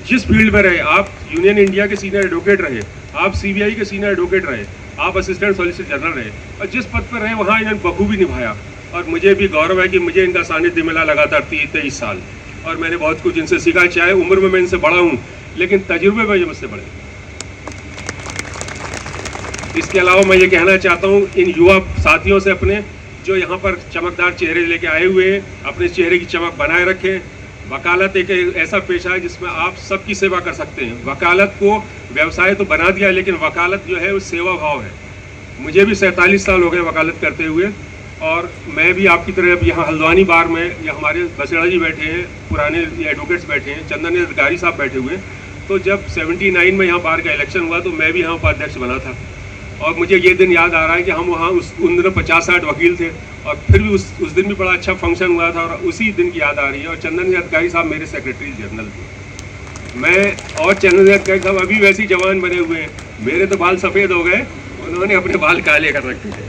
[SPEAKER 13] जिस फील्ड में रहे, आप यूनियन इंडिया के सीनियर एडवोकेट रहे, आप CBI के सीनियर एडवोकेट रहे, आप असिस्टेंट सॉलिसिटर जनरल रहे, और जिस पद पर रहे वहाँ इन्होंने बखूबी निभाया। और मुझे भी गौरव है कि मुझे इनका सानिध्य मिला लगातार 23 साल, और मैंने बहुत कुछ इनसे सीखा। चाहे उम्र में मैं इनसे बड़ा हूँ, लेकिन तजुर्बे में ये मुझसे बड़े। इसके अलावा मैं ये कहना चाहता हूँ इन युवा साथियों से अपने, जो यहाँ पर चमकदार चेहरे लेके आए हुए हैं, अपने चेहरे की चमक बनाए रखें। वकालत एक ऐसा पेशा है जिसमें आप सबकी सेवा कर सकते हैं। वकालत को व्यवसाय तो बना दिया, लेकिन वकालत जो है वो सेवा भाव है। मुझे भी 47 साल हो गए वकालत करते हुए, और मैं भी आपकी तरह यहाँ हल्द्वानी बार में, या हमारे बसेड़ा जी बैठे हैं, पुराने एडवोकेट्स बैठे हैं, चंदन अधिकारी साहब बैठे हुए। तो जब 79 में यहाँ बार का इलेक्शन हुआ तो मैं भी यहाँ उपाध्यक्ष बना था, और मुझे ये दिन याद आ रहा है कि हम वहाँ उन दिनों 50-60 वकील थे, और फिर भी उस दिन भी बड़ा अच्छा फंक्शन हुआ था, और उसी दिन की याद आ रही है। और चंदन अधिकारी साहब मेरे सेक्रेटरी जनरल थे, मैं और चंदन अधिकारी साहब अभी वैसे ही जवान बने हुए हैं। मेरे तो बाल सफ़ेद हो गए, उन्होंने अपने बाल काले कर रखे थे।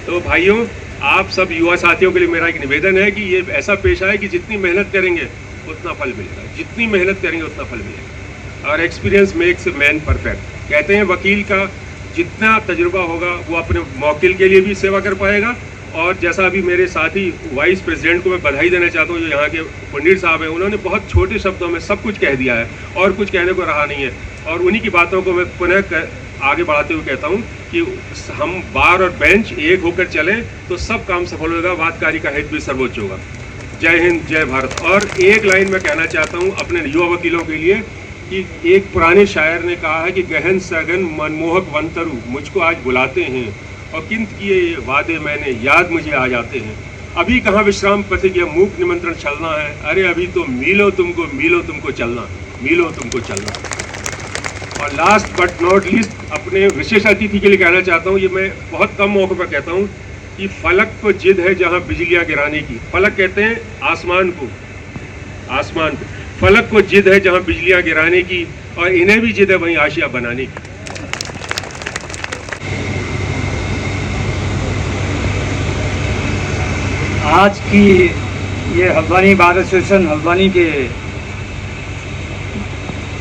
[SPEAKER 13] तो भाइयों, आप सब युवा साथियों के लिए मेरा एक निवेदन है कि ये ऐसा पेशा है कि जितनी मेहनत करेंगे उतना फल मिलेगा, जितनी मेहनत करेंगे उतना फल मिलेगा। और experience makes a man perfect. कहते हैं वकील का जितना तजुर्बा होगा वो अपने मौकिल के लिए भी सेवा कर पाएगा। और जैसा अभी मेरे साथी वाइस प्रेसिडेंट को मैं बधाई देना चाहता हूँ, जो यहाँ के पंडित साहब हैं, उन्होंने बहुत छोटे शब्दों में सब कुछ कह दिया है और कुछ कहने को रहा नहीं है। और उन्हीं की बातों को मैं पुनः आगे बढ़ाते हुए कहता हूँ कि हम बार और बेंच एक होकर चलें तो सब काम सफल होगा, वादकारी का हित भी सर्वोच्च होगा। जय हिंद, जय भारत। और एक लाइन मैं कहना चाहता हूँ अपने युवा वकीलों के लिए कि एक पुराने शायर ने कहा है कि गहन सघन मनमोहक वंतरु मुझको आज बुलाते हैं और किंत किए ये वादे मैंने याद मुझे आ जाते हैं। अभी कहाँ विश्राम पथ के मूक निमंत्रण चलना है, अरे अभी तो मिलो तुमको चलना, मिलो तुमको चलना। और लास्ट बट नॉट लीस्ट अपने विशेष अतिथि के लिए कहना चाहता हूँ, ये मैं बहुत कम मौके पर कहता हूँ कि फलक को जिद है जहाँ बिजलियाँ गिराने की। फलक कहते हैं आसमान को, फलक को जिद है जहाँ बिजलियाँ गिराने की, और इन्हें भी जिद है वहीं आशिया बनाने की।
[SPEAKER 6] आज की ये हल्द्वानी बार एसोसिएशन हल्द्वानी के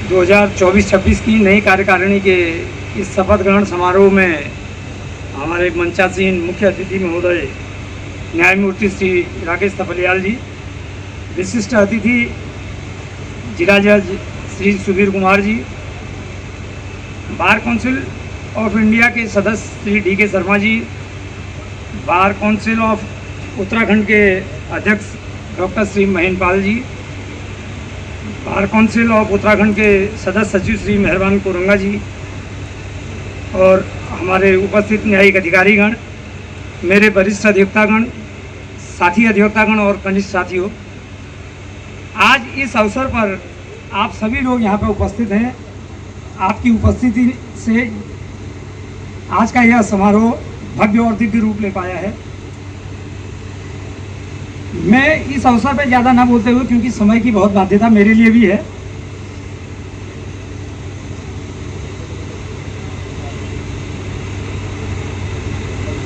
[SPEAKER 6] 2024-26 की नई कार्यकारिणी के इस शपथ ग्रहण समारोह में हमारे मंचासीन मुख्य अतिथि महोदय न्यायमूर्ति श्री राकेश थपलियाल जी, विशिष्ट अतिथि जिला जज Shri Sudhir Kumar ji, bar council of India के सदस्य Shri D K Sharma ji, bar council of Uttarakhand के अध्यक्ष doctor Shri Mahendra Pal ji, bar council of Uttarakhand के सदस्य सचिव श्री मेहरबान कोरंगा जी, और हमारे उपस्थित न्यायिक अधिकारीगण, मेरे वरिष्ठ अधिवक्तागण, साथी अधिवक्तागण और कनिष्ठ साथियों, आज इस अवसर पर आप सभी लोग यहाँ पर उपस्थित हैं। आपकी उपस्थिति से आज का यह समारोह भव्य और दिव्य रूप ले पाया है। मैं इस अवसर पर ज़्यादा ना बोलते हुए, क्योंकि समय की बहुत बाध्यता मेरे लिए भी है,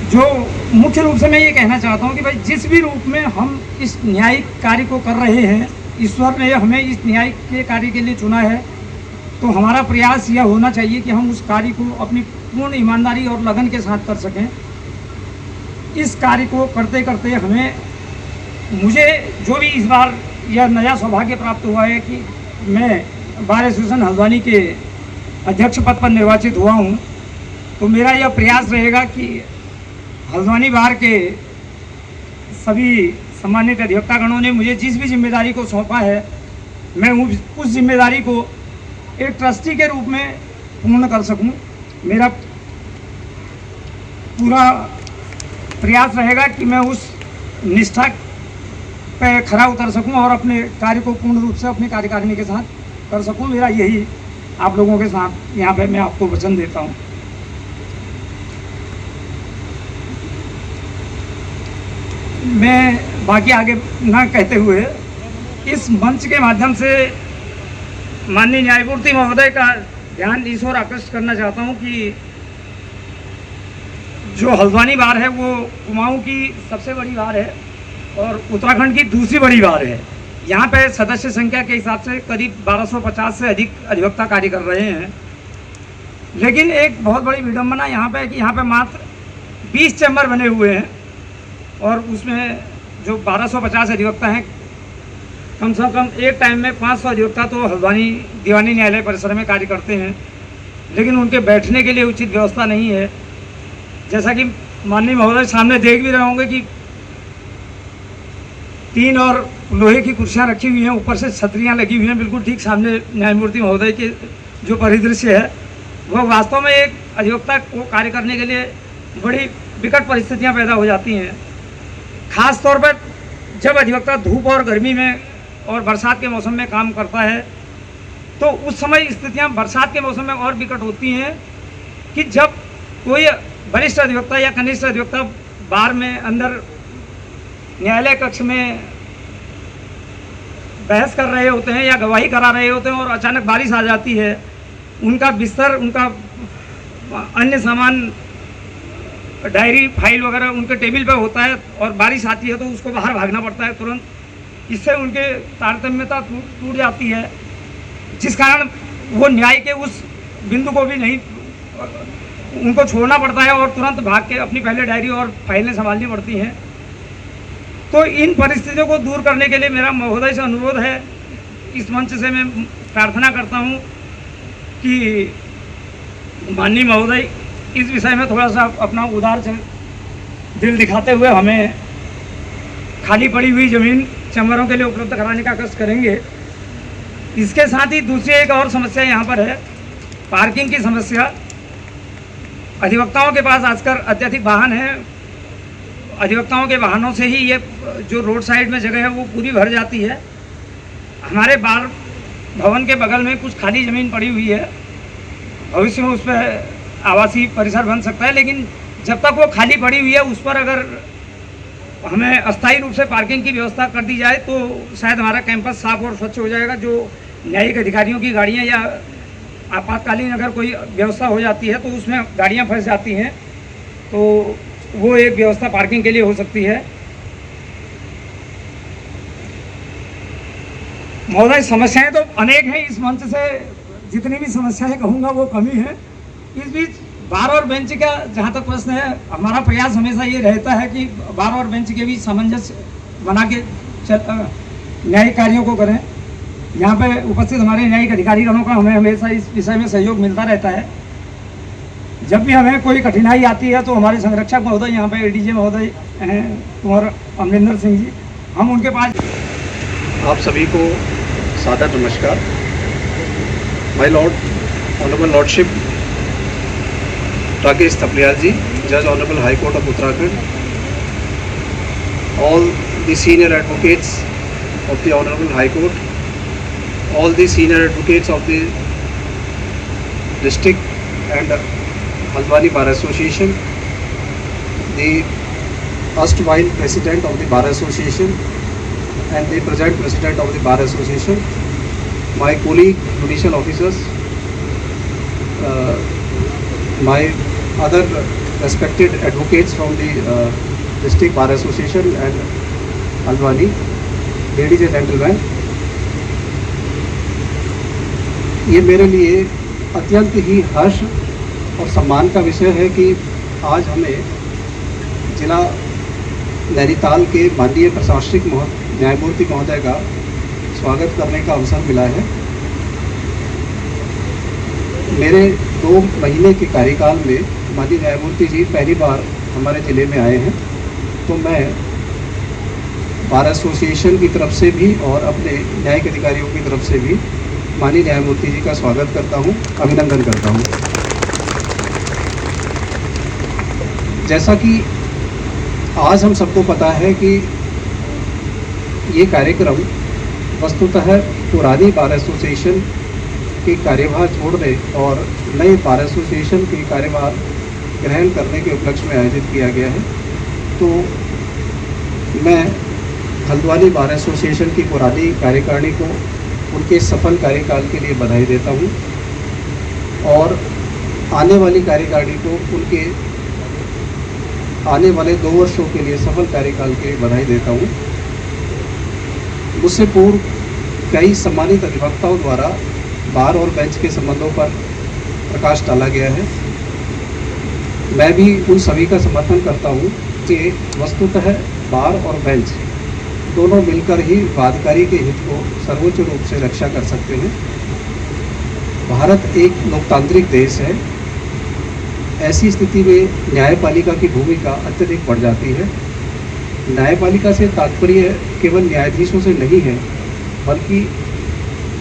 [SPEAKER 6] जो मुख्य रूप से मैं ये कहना चाहता हूँ कि भाई जिस भी रूप में हम इस न्यायिक कार्य को कर रहे हैं, ईश्वर ने हमें इस न्यायिक के कार्य के लिए चुना है, तो हमारा प्रयास यह होना चाहिए कि हम उस कार्य को अपनी पूर्ण ईमानदारी और लगन के साथ कर सकें। इस कार्य को करते करते मुझे जो भी इस बार यह नया सौभाग्य प्राप्त हुआ है कि मैं बार एसोसिएशन हल्द्वानी के अध्यक्ष पद पर निर्वाचित हुआ हूं, तो मेरा यह प्रयास रहेगा कि हल्द्वानी बार के सभी सम्मानित अधिवक्तागणों ने मुझे जिस भी जिम्मेदारी को सौंपा है, मैं उस जिम्मेदारी को एक ट्रस्टी के रूप में पूर्ण कर सकूं। मेरा पूरा प्रयास रहेगा कि मैं उस निष्ठा पे खरा उतर सकूं और अपने कार्य को पूर्ण रूप से अपनी कार्यकारिणी के साथ कर सकूं। मेरा यही आप लोगों के साथ यहाँ पे मैं आपको वचन देता हूँ। मैं बाकी आगे ना कहते हुए इस मंच के माध्यम से माननीय न्यायमूर्ति महोदय का ध्यान इस ओर आकर्षित करना चाहता हूँ कि जो हल्द्वानी बार है वो कुमाऊं की सबसे बड़ी बार है और उत्तराखंड की दूसरी बड़ी बार है। यहाँ पे सदस्य संख्या के हिसाब से करीब 1250 से अधिक अधिवक्ता कार्य कर रहे हैं, लेकिन एक बहुत बड़ी विडंबना यहाँ पे है कि यहाँ पे मात्र 20 चैम्बर बने हुए हैं और उसमें जो 1250 अधिवक्ता हैं, कम से कम एक टाइम में 500 अधिवक्ता तो हल्द्वानी दीवानी न्यायालय परिसर में कार्य करते हैं, लेकिन उनके बैठने के लिए उचित व्यवस्था नहीं है। जैसा कि माननीय महोदय सामने देख भी रहे होंगे कि 3 और लोहे की कुर्सियां रखी हुई हैं, ऊपर से छतरियां लगी हुई हैं, बिल्कुल ठीक सामने न्यायमूर्ति महोदय के जो परिदृश्य है वह वास्तव में एक अधिवक्ता को कार्य करने के लिए बड़ी विकट परिस्थितियां पैदा हो जाती हैं। खास तौर पर जब अधिवक्ता धूप और गर्मी में और बरसात के मौसम में काम करता है, तो उस समय स्थितियां बरसात के मौसम में और विकट होती हैं कि जब कोई वरिष्ठ अधिवक्ता या कनिष्ठ अधिवक्ता बार में अंदर न्यायालय कक्ष में बहस कर रहे होते हैं या गवाही करा रहे होते हैं और अचानक बारिश आ जाती है, उनका बिस्तर, उनका अन्य सामान, डायरी, फाइल वगैरह उनके टेबल पे होता है और बारिश आती है तो उसको बाहर भागना पड़ता है तुरंत। इससे उनके तारतम्यता टूट जाती है, जिस कारण वो न्याय के उस बिंदु को भी नहीं, उनको छोड़ना पड़ता है और तुरंत भाग के अपनी पहले डायरी और फाइलें संभालनी पड़ती हैं। तो इन परिस्थितियों को दूर करने के लिए मेरा महोदय से अनुरोध है, इस मंच से मैं प्रार्थना करता हूं कि माननीय महोदय इस विषय में थोड़ा सा अपना उदार दिल दिखाते हुए हमें खाली पड़ी हुई ज़मीन चैम्बरों के लिए उपलब्ध कराने का कष्ट करेंगे। इसके साथ ही दूसरी एक और समस्या यहाँ पर है, पार्किंग की समस्या। अधिवक्ताओं के पास आजकल अत्यधिक वाहन है, अधिवक्ताओं के वाहनों से ही ये जो रोड साइड में जगह है वो पूरी भर जाती है। हमारे बार भवन के बगल में कुछ खाली ज़मीन पड़ी हुई है, भविष्य में उस पर आवासीय परिसर बन सकता है, लेकिन जब तक वो खाली पड़ी हुई है उस पर अगर हमें अस्थायी रूप से पार्किंग की व्यवस्था कर दी जाए तो शायद हमारा कैंपस साफ और स्वच्छ हो जाएगा। जो न्यायिक अधिकारियों की गाड़ियाँ या आपातकालीन अगर कोई व्यवस्था हो जाती है तो उसमें गाड़ियाँ फंस जाती हैं, तो वो एक व्यवस्था पार्किंग के लिए हो सकती है। महोदय, समस्याएं तो अनेक हैं, इस मंच से जितनी भी समस्याएं कहूँगा वो कमी है। इस बीच बार और बेंच का जहाँ तक प्रश्न है, हमारा प्रयास हमेशा ये रहता है कि बार और बेंच के बीच सामंजस्य बना के न्यायिक कार्यों को करें। यहाँ पे उपस्थित हमारे न्यायिक अधिकारीगणों का हमें हमेशा इस विषय में सहयोग मिलता रहता है। जब भी हमें कोई कठिनाई आती है तो हमारे संरक्षक महोदय यहाँ पे एडीजे महोदय हैं कुंवर अमरिंदर सिंह जी, हम उनके पास।
[SPEAKER 14] आप सभी को सादर नमस्कार। My lord honourable lordship Rakesh Thapliyal ji, जज honourable high court of Uttarakhand, all the senior advocates of the honorable high court, all the senior advocates of the district and Haldwani Bar Association, the erstwhile president of the Bar Association and the present president of the Bar Association, my colleague judicial officers, my other respected advocates from the district Bar Association and Haldwani, ladies and gentlemen, ये मेरे लिए अत्यंत ही हर्ष और सम्मान का विषय है कि आज हमें जिला नैनीताल के माननीय प्रशासनिक न्यायमूर्ति महोदय का स्वागत करने का अवसर मिला है। मेरे 2 महीने के कार्यकाल में माननीय न्यायमूर्ति जी पहली बार हमारे ज़िले में आए हैं, तो मैं बार एसोसिएशन की तरफ से भी और अपने न्यायिक अधिकारियों की तरफ से भी माननीय न्यायमूर्ति जी का स्वागत करता हूं, अभिनंदन करता हूं। जैसा कि आज हम सबको पता है कि ये कार्यक्रम वस्तुतः पुरानी बार एसोसिएशन के कार्यभार छोड़ने और नए बार एसोसिएशन के कार्यभार ग्रहण करने के उपलक्ष्य में आयोजित किया गया है। तो मैं हल्द्वानी बार एसोसिएशन की पुरानी कार्यकारिणी को उनके सफल कार्यकाल के लिए बधाई देता हूं और आने वाली कार्यकारिणी को उनके आने वाले 2 वर्षों के लिए सफल कार्यकाल के लिए बधाई देता हूं। उससे पूर्व कई सम्मानित अधिवक्ताओं द्वारा बार और बेंच के संबंधों पर प्रकाश डाला गया है। मैं भी उन सभी का समर्थन करता हूं कि वस्तुतः बार और बेंच दोनों मिलकर ही वादकारी के हित को सर्वोच्च रूप से रक्षा कर सकते हैं। भारत एक लोकतांत्रिक देश है, ऐसी स्थिति में न्यायपालिका की भूमिका अत्यधिक बढ़ जाती है। न्यायपालिका से तात्पर्य केवल न्यायाधीशों से नहीं है, बल्कि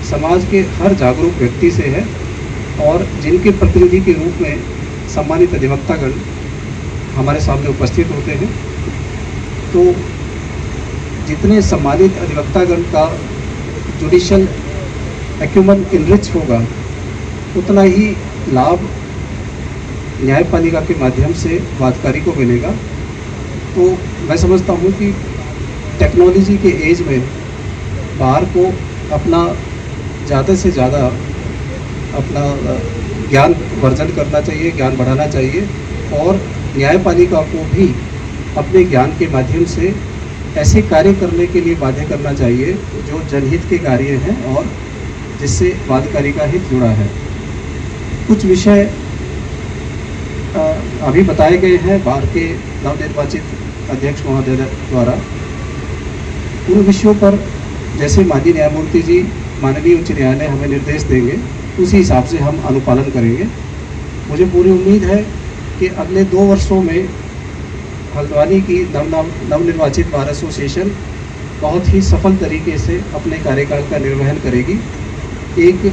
[SPEAKER 14] समाज के हर जागरूक व्यक्ति से है और जिनके प्रतिनिधि के रूप में सम्मानित अधिवक्तागण हमारे सामने उपस्थित होते हैं। तो जितने सम्मानित अधिवक्तागण का जुडिशल एक्यूमन इनरिच होगा, उतना ही लाभ न्यायपालिका के माध्यम से वादकारी को मिलेगा। तो मैं समझता हूँ कि टेक्नोलॉजी के एज में बार को अपना ज़्यादा से ज़्यादा अपना ज्ञान वर्धन करना चाहिए, ज्ञान बढ़ाना चाहिए और न्यायपालिका को भी अपने ज्ञान के माध्यम से ऐसे कार्य करने के लिए बाध्य करना चाहिए जो जनहित के कार्य हैं और जिससे वादकारी का हित जुड़ा है। कुछ विषय अभी बताए गए हैं बार के नवनिर्वाचित अध्यक्ष महोदय द्वारा। उन विषयों पर जैसे माननीय न्यायमूर्ति जी माननीय उच्च न्यायालय हमें निर्देश देंगे उसी हिसाब से हम अनुपालन करेंगे। मुझे पूरी उम्मीद है कि अगले 2 वर्षों में हल्द्वानी की नवनिर्वाचित बार एसोसिएशन बहुत ही सफल तरीके से अपने कार्यकाल का निर्वहन करेगी। एक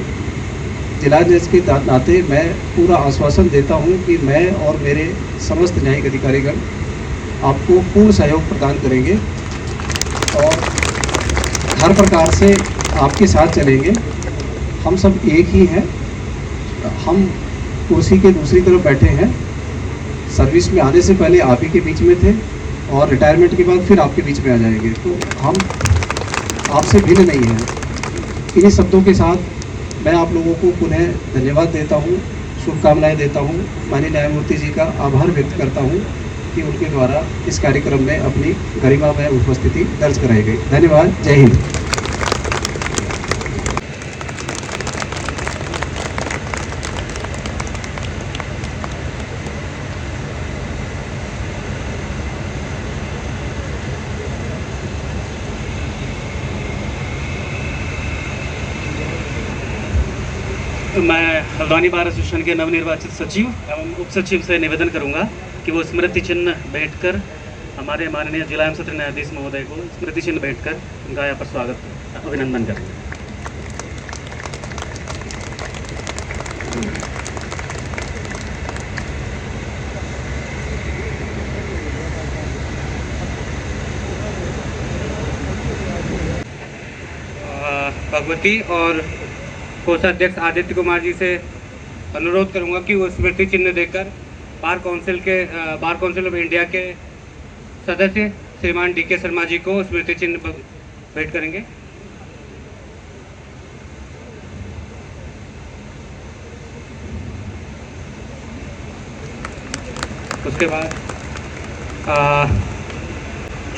[SPEAKER 14] जिला जज के नाते मैं पूरा आश्वासन देता हूं कि मैं और मेरे समस्त न्यायिक अधिकारीगण आपको पूर्ण सहयोग प्रदान करेंगे और हर प्रकार से आपके साथ चलेंगे। हम सब एक ही हैं, हम कुर्सी के दूसरी तरफ बैठे हैं। सर्विस में आने से पहले आप ही के बीच में थे और रिटायरमेंट के बाद फिर आपके बीच में आ जाएंगे, तो हम आपसे भिन्न नहीं हैं। इन्हीं शब्दों के साथ मैं आप लोगों को पुनः धन्यवाद देता हूँ, शुभकामनाएं देता हूँ। माननीय न्यायमूर्ति जी का आभार व्यक्त करता हूँ कि उनके द्वारा इस कार्यक्रम में अपनी गरिमामय उपस्थिति दर्ज कराई गई। धन्यवाद। जय हिंद।
[SPEAKER 10] मैं हल्द्वानी बार एसोसिएशन के नवनिर्वाचित सचिव एवं उप सचिव से निवेदन करूंगा कि वो स्मृति चिन्ह भेंटकर हमारे माननीय जिला एवं सत्र न्यायाधीश महोदय को स्मृति चिन्ह भेंटकर उनका यहाँ पर स्वागत अभिनंदन करें। भगवती और कोषाध्यक्ष आदित्य कुमार जी से अनुरोध करूंगा कि वो स्मृति चिन्ह देकर बार काउंसिल ऑफ इंडिया के सदस्य श्रीमान डी के शर्मा जी को स्मृति चिन्ह भेंट करेंगे। उसके बाद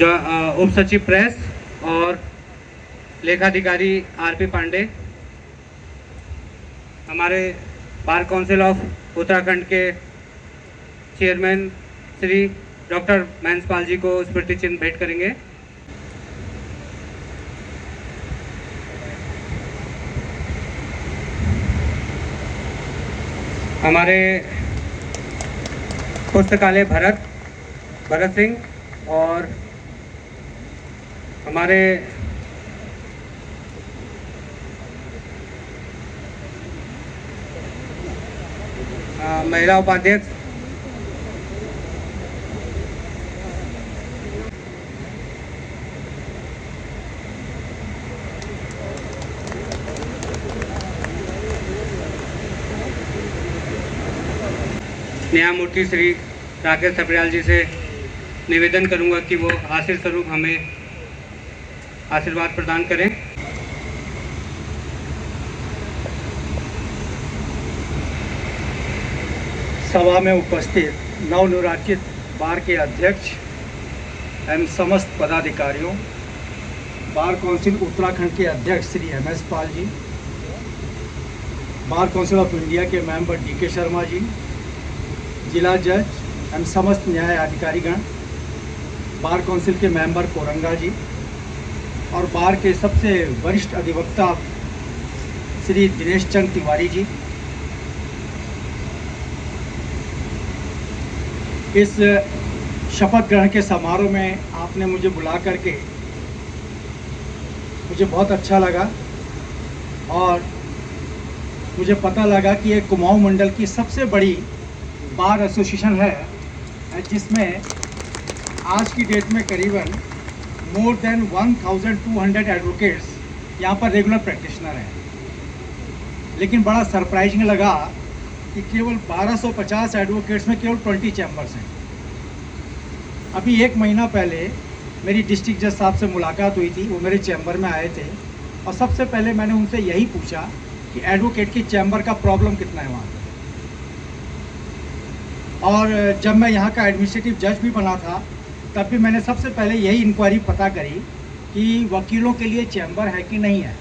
[SPEAKER 10] जो उप सचिव प्रेस और लेखाधिकारी आरपी पांडे, हमारे बार काउंसिल ऑफ उत्तराखंड के चेयरमैन श्री डॉक्टर महेंद्र जी को स्मृति चिन्ह भेंट करेंगे। हमारे पुस्तकालय भरत सिंह और हमारे महिला उपाध्यक्ष न्यायमूर्ति श्री राकेश थपलियाल जी से निवेदन करूंगा कि वो आशीर्वाद स्वरूप हमें आशीर्वाद प्रदान करें।
[SPEAKER 15] सभा में उपस्थित नवनिर्वाचित बार के अध्यक्ष एवं समस्त पदाधिकारियों, बार काउंसिल उत्तराखंड के अध्यक्ष Shri MS Pal ji, bar council of India के मेंबर DK शर्मा जी, जिला जज एवं समस्त न्याय अधिकारीगण, बार काउंसिल के मेंबर कोरंगा जी और बार के सबसे वरिष्ठ अधिवक्ता श्री दिनेश चंद तिवारी जी, इस शपथ ग्रहण के समारोह में आपने मुझे बुला करके मुझे बहुत अच्छा लगा और मुझे पता लगा कि ये कुमाऊं मंडल की सबसे बड़ी बार एसोसिएशन है जिसमें आज की डेट में करीबन मोर देन 1200 एडवोकेट्स यहाँ पर रेगुलर प्रैक्टिशनर हैं। लेकिन बड़ा सरप्राइजिंग लगा कि केवल 1250 एडवोकेट्स में केवल 20 चैम्बर्स हैं। अभी 1 महीना पहले मेरी डिस्ट्रिक्ट जज साहब से मुलाकात हुई थी, वो मेरे चैम्बर में आए थे और सबसे पहले मैंने उनसे यही पूछा कि एडवोकेट की चैम्बर का प्रॉब्लम कितना है वहाँ पे। और जब मैं यहाँ का एडमिनिस्ट्रेटिव जज भी बना था तब भी मैंने सबसे पहले यही इंक्वायरी पता करी कि वकीलों के लिए चैम्बर है कि नहीं है।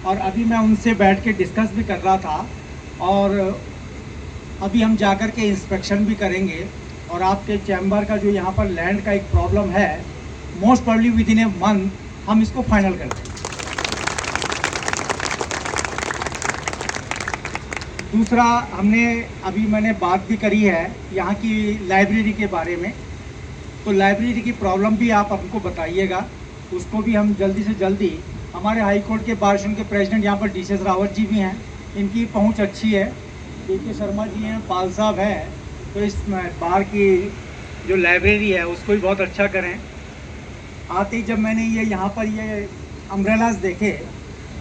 [SPEAKER 15] और अभी मैं उनसे बैठ के डिस्कस भी कर रहा था और अभी हम जाकर के इंस्पेक्शन भी करेंगे और आपके चैम्बर का जो यहाँ पर लैंड का एक प्रॉब्लम है, most probably with in a month हम इसको फाइनल कर देंगे। दूसरा हमने अभी मैंने बात भी करी है यहाँ की लाइब्रेरी के बारे में, तो लाइब्रेरी की प्रॉब्लम भी आप हमको बताइएगा, उसको भी हम जल्दी से जल्दी। हमारे हाई कोर्ट के बार के प्रेसिडेंट यहाँ पर डी.एस. रावत जी भी हैं, इनकी पहुँच अच्छी है, D.K. शर्मा जी हैं, पाल साहब हैं, तो इस बार की जो लाइब्रेरी है उसको भी बहुत अच्छा करें। आते ही जब मैंने ये यहाँ पर ये अम्ब्रेलाज देखे,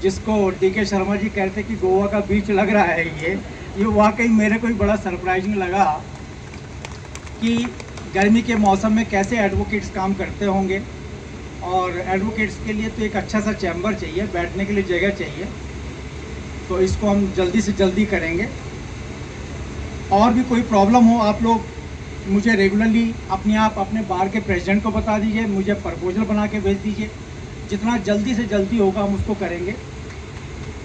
[SPEAKER 15] जिसको D.K. शर्मा जी कहते कि गोवा का बीच लग रहा है, ये वाकई मेरे को भी बड़ा सरप्राइजिंग लगा कि गर्मी के मौसम में कैसे एडवोकेट्स काम करते होंगे। और एडवोकेट्स के लिए तो एक अच्छा सा चैम्बर चाहिए, बैठने के लिए जगह चाहिए, तो इसको हम जल्दी से जल्दी करेंगे। और भी कोई प्रॉब्लम हो आप लोग मुझे रेगुलरली अपने बार के प्रेसिडेंट को बता दीजिए, मुझे प्रपोजल बना के भेज दीजिए, जितना जल्दी से जल्दी होगा हम उसको करेंगे।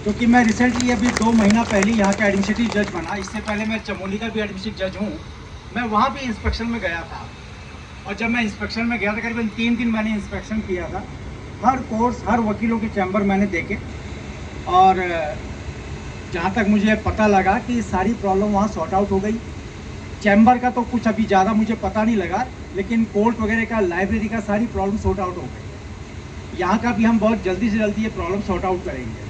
[SPEAKER 15] क्योंकि मैं रिसेंटली अभी 2 महीना पहले यहाँ का एडमिनिस्ट्रेटिव जज बना, इससे पहले मैं चमोली का भी एडमिनिस्ट्रेटिव जज हूँ। मैं वहाँ भी इंस्पेक्शन में गया था, और जब मैं इंस्पेक्शन में गया था करीबन 3 दिन मैंने इंस्पेक्शन किया था। हर कोर्स, हर वकीलों के चैम्बर मैंने देखे, और जहाँ तक मुझे पता लगा कि सारी प्रॉब्लम वहाँ सॉर्ट आउट हो गई। चैम्बर का तो कुछ अभी ज़्यादा मुझे पता नहीं लगा, लेकिन कोर्ट वगैरह का, लाइब्रेरी का सारी प्रॉब्लम सॉर्ट आउट हो गई। यहाँ का भी हम बहुत जल्दी से जल्दी ये प्रॉब्लम सॉर्ट आउट करेंगे।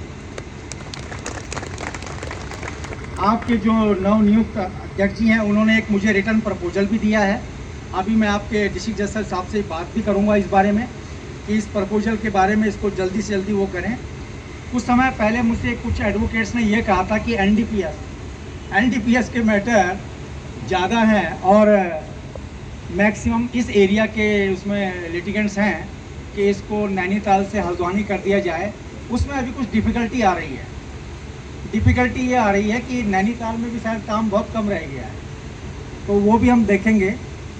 [SPEAKER 15] आपके जो नवनियुक्त अध्यक्ष जी हैं, उन्होंने एक मुझे रिटर्न प्रपोजल भी दिया है। अभी मैं आपके डिस्ट्रिक्ट जज साहब से बात भी करूँगा इस बारे में कि इस प्रपोजल के बारे में इसको जल्दी से जल्दी वो करें। कुछ समय पहले मुझसे कुछ एडवोकेट्स ने ये कहा था कि एनडीपीएस के मैटर ज़्यादा हैं और मैक्सिमम इस एरिया के उसमें लिटिगेंट्स हैं कि इसको नैनीताल से हल्द्वानी कर दिया जाए। उसमें अभी कुछ डिफ़िकल्टी आ रही है। डिफ़िकल्टी ये आ रही है कि नैनीताल में भी शायद काम बहुत कम रह गया है, तो वो भी हम देखेंगे।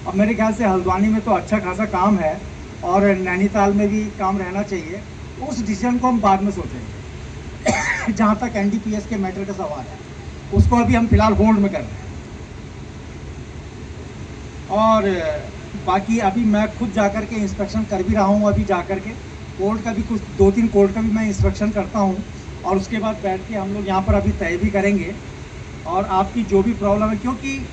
[SPEAKER 15] और मेरे ख्याल से हल्द्वानी में तो अच्छा खासा काम है और नैनीताल में भी काम रहना चाहिए। उस डिसीजन को हम बाद में सोचेंगे। जहाँ तक एनडीपीएस के मैटर का सवाल है, उसको अभी हम फिलहाल होल्ड में कर रहे हैं। और बाकी अभी मैं खुद जाकर के इंस्पेक्शन कर भी रहा हूँ। अभी जाकर के कोर्ट का भी कुछ 2-3 कोर्ट का भी मैं इंस्पेक्शन करता हूँ, और उसके बाद बैठ के हम लोग यहाँ पर अभी तय भी करेंगे। और आपकी जो भी प्रॉब्लम है, क्योंकि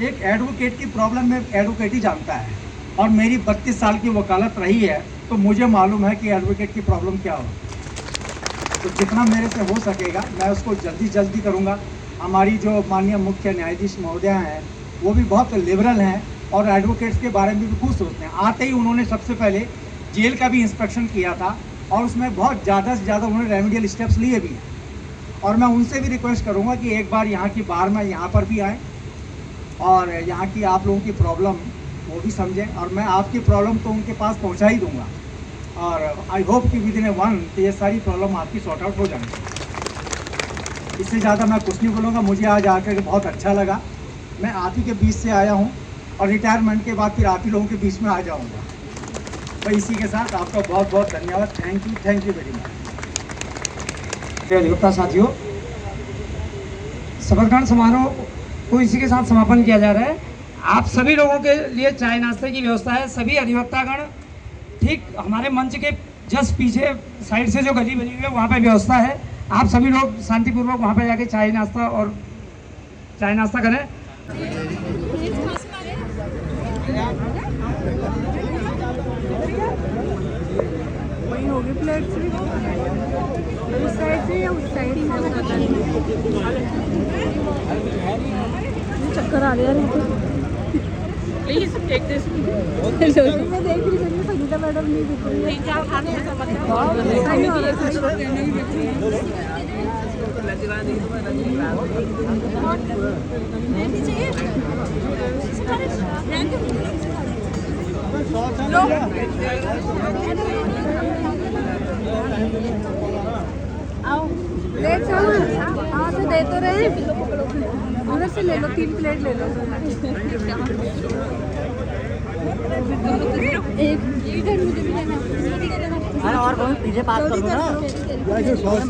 [SPEAKER 15] एक एडवोकेट की प्रॉब्लम में एडवोकेट ही जानता है, और मेरी 32 साल की वकालत रही है, तो मुझे मालूम है कि एडवोकेट की प्रॉब्लम क्या हो। तो जितना मेरे से हो सकेगा मैं उसको जल्दी करूँगा। हमारी जो माननीय मुख्य न्यायाधीश महोदया हैं, वो भी बहुत लिबरल हैं और एडवोकेट्स के बारे में भी खूब सोचते हैं। आते ही उन्होंने सबसे पहले जेल का भी इंस्पेक्शन किया था, और उसमें बहुत ज़्यादा से ज़्यादा उन्होंने रेमेडियल स्टेप्स लिए भी हैं। और मैं उनसे भी रिक्वेस्ट करूँगा कि एक बार यहाँ की बार में यहाँ पर भी आएँ, और यहाँ की आप लोगों की प्रॉब्लम वो भी समझें, और मैं आपकी प्रॉब्लम तो उनके पास पहुँचा ही दूँगा। और आई होप कि विद इन ए वन ये सारी प्रॉब्लम आपकी सॉर्ट आउट हो जाएंगी। इससे ज़्यादा मैं कुछ नहीं बोलूँगा। मुझे आज आकर के बहुत अच्छा लगा। मैं आप ही के बीच से आया हूँ, और रिटायरमेंट के बाद फिर आप ही लोगों के बीच में आ जाऊँगा। तो इसी के साथ आपका बहुत बहुत धन्यवाद। Thank you very much.
[SPEAKER 16] अधिवक्ता साथियों, शपथ ग्रहण समारोह को इसी के साथ समापन किया जा रहा है। आप सभी लोगों के लिए चाय नाश्ते की व्यवस्था है। सभी अधिवक्तागण ठीक हमारे मंच के जस्ट पीछे साइड से जो गली बनी हुई है वहाँ पे व्यवस्था है। आप सभी लोग शांतिपूर्वक वहाँ पे जाके चाय नाश्ता करें।
[SPEAKER 1] वही होगी प्लेट से, उस साइड से या उस साइड से, चक्कर आ गया। Please take this. मैं देख रही हूँ संगीता मैडम नहीं दिख रही है। आओ प्लेट हाँ से दे तो रहे, उधर से ले लो, 3 प्लेट ले लो। एक इधर मुझे भी लेना। अरे और बहुत पीछे पास कर दो ना। Sauce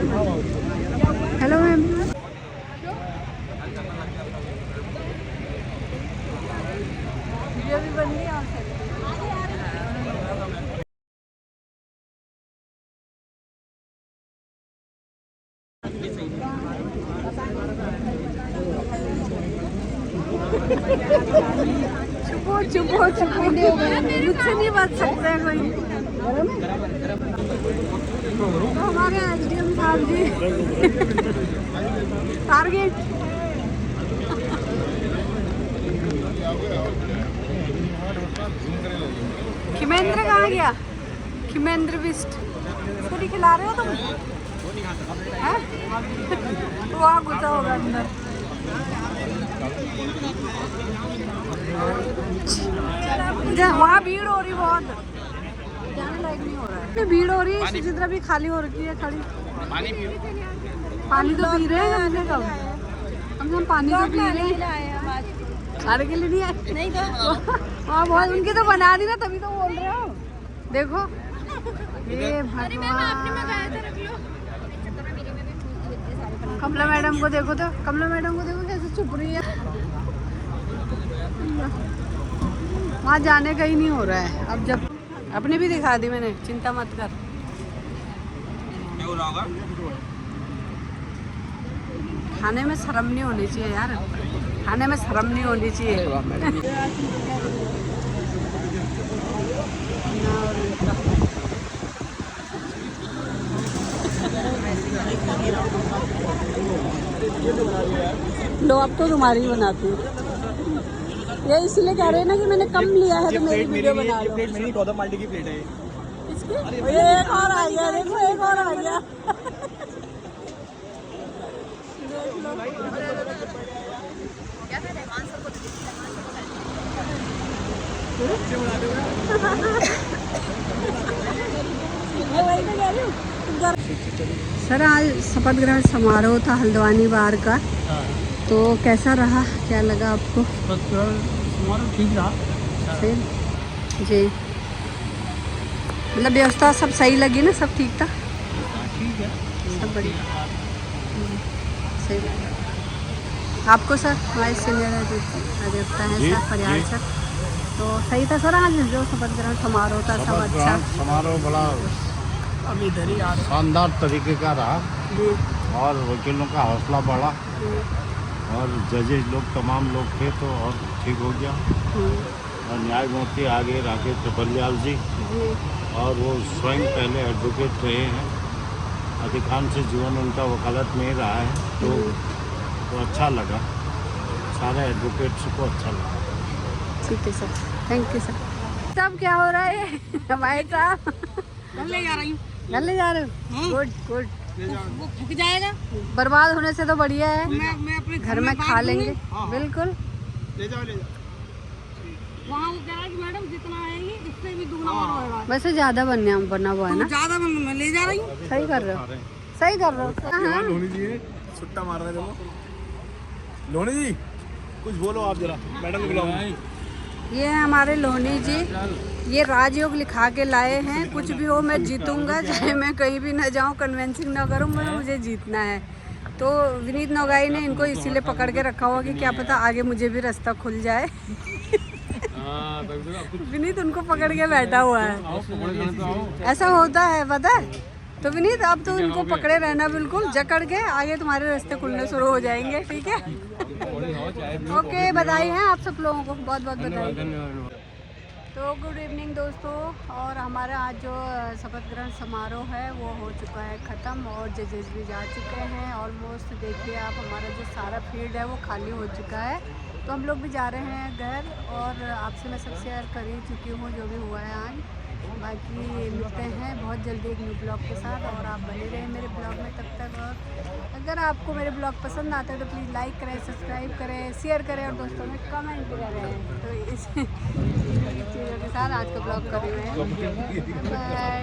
[SPEAKER 1] hello ma'am. वीडियो भी बन रही है और चुपो चुपो चुपो, मुझसे नहीं बच सकता है कोई। तो हमारे एसडीएम साहब जी टारगेट खिमेंद्र कहाँ गया? खिमेंद्र बिस्ट इसको नहीं खिला रहे हो तुम? हैं? वहाँ घुसा होगा अंदर। वहाँ भीड़ हो रही बहुत, जाने लायक नहीं हो रहा है। भीड़ हो रही है, इसी तरह भी खाली हो रखी है खड़ी। पानी तो पी रहे हैं हमने, कम से कम पानी तो पी रहे हैं। खाने के लिए नहीं आए? नहीं तो वहाँ बहुत उनकी तो बना दी ना, तभी तो बोल रहे हो। देखो ये कमला मैडम को देखो, तो कमला मैडम को देखो कैसे चुप रही है। वहाँ जाने का ही नहीं हो रहा है। अब जब अपने भी दिखा दी मैंने, चिंता मत कर। खाने में शर्म नहीं होनी चाहिए यार, खाने में शर्म नहीं होनी चाहिए। लो अब तो तुम्हारी ही बनाती हूँ। ये इसलिए कह रहे हैं ना कि मैंने कम लिया है तो मेरी वीडियो बना लो।
[SPEAKER 15] प्लेट मेरी गौतम पार्टी की प्लेट है।
[SPEAKER 1] एक और आ गया, देखो एक और आ गया। सर आज शपथ ग्रहण समारोह था हल्द्वानी बार का, तो कैसा रहा, क्या लगा आपको?
[SPEAKER 15] शपथ ग्रहण समारोह ठीक रहा।
[SPEAKER 1] सही जी, मतलब व्यवस्था सब सही लगी ना, सब ठीक था?
[SPEAKER 15] ठीक है,
[SPEAKER 1] सब बढ़िया, सही लगा आपको सर? हमारे सीनियर अधिवक्ता हैं सर परिहार सर, तो सही था सर आज जो शपथ ग्रहण समारोह था? सब अच्छा
[SPEAKER 5] समारोह बड़ा शानदार तरीके का रहा और वकीलों का हौसला बढ़ा और जजेज लोग तमाम लोग थे तो और ठीक हो गया। और न्यायमूर्ति आगे राकेश थपलियाल जी, और वो स्वयं पहले एडवोकेट रहे हैं, अधिकांश जीवन उनका वकालत में ही रहा है, तो अच्छा लगा, सारे एडवोकेट्स को अच्छा लगा।
[SPEAKER 1] ठीक है सर, थैंक यू सर। तब क्या हो रहा है हमारे साहब?
[SPEAKER 8] घर ले जा रही हूँ।
[SPEAKER 1] घर ले जा रहे हो? गुड गुड,
[SPEAKER 8] वो फूक जाएगा,
[SPEAKER 1] बर्बाद होने से तो बढ़िया है,
[SPEAKER 8] मैं अपने
[SPEAKER 1] घर में खा लेंगे। बिल्कुल
[SPEAKER 15] ले जाओ ले जाओ।
[SPEAKER 8] वहाँ वो कह रहा है कि मैडम जितना आएंगे इससे भी दुगना और होगा।
[SPEAKER 1] वैसे ज्यादा बना हुआ है ना?
[SPEAKER 8] ज्यादा मैं ले जा रही हूँ।
[SPEAKER 1] सही कर रहे हो, सही कर रहे हो।
[SPEAKER 15] लोनी जी ने छुट्टा मार रहे थे। लोनी जी कुछ बोलो आप जरा, मैडम को बुलाओ।
[SPEAKER 1] ये हमारे लोनी जी, ये राजयोग लिखा के लाए हैं, कुछ भी हो मैं जीतूंगा, चाहे मैं कहीं भी ना जाऊं, कन्वेंसिंग ना करूं, मुझे जीतना है। तो विनीत नोगाई ने इनको इसीलिए पकड़ के रखा हुआ कि क्या पता आगे मुझे भी रास्ता खुल जाए। विनीत उनको पकड़ के बैठा हुआ है, ऐसा होता है पता है। तो विनीत अब तो इनको पकड़े रहना, बिल्कुल जकड़ के, आगे तुम्हारे रास्ते खुलने शुरू हो जाएंगे, ठीक है? ओके, बधाई है आप सब लोगों को, बहुत बहुत बधाई। तो गुड इवनिंग दोस्तों, और हमारा आज जो शपथ ग्रहण समारोह है वो हो चुका है ख़त्म, और जजेस भी जा चुके हैं ऑलमोस्ट। देखिए आप, हमारा जो सारा फील्ड है वो खाली हो चुका है, तो हम लोग भी जा रहे हैं घर, और आपसे मैं सब शेयर कर ही चुकी हूँ जो भी हुआ है आज। बाकी मिलते हैं बहुत जल्दी एक न्यू ब्लॉग के साथ, और आप बने रहें मेरे ब्लॉग में तब तक। और अगर आपको मेरे ब्लॉग पसंद आता है तो प्लीज़ लाइक करें, सब्सक्राइब करें, शेयर करें और दोस्तों में कमेंट करें। तो इस चीज़ों के साथ आज का ब्लॉग कर रहे हैं, बाय।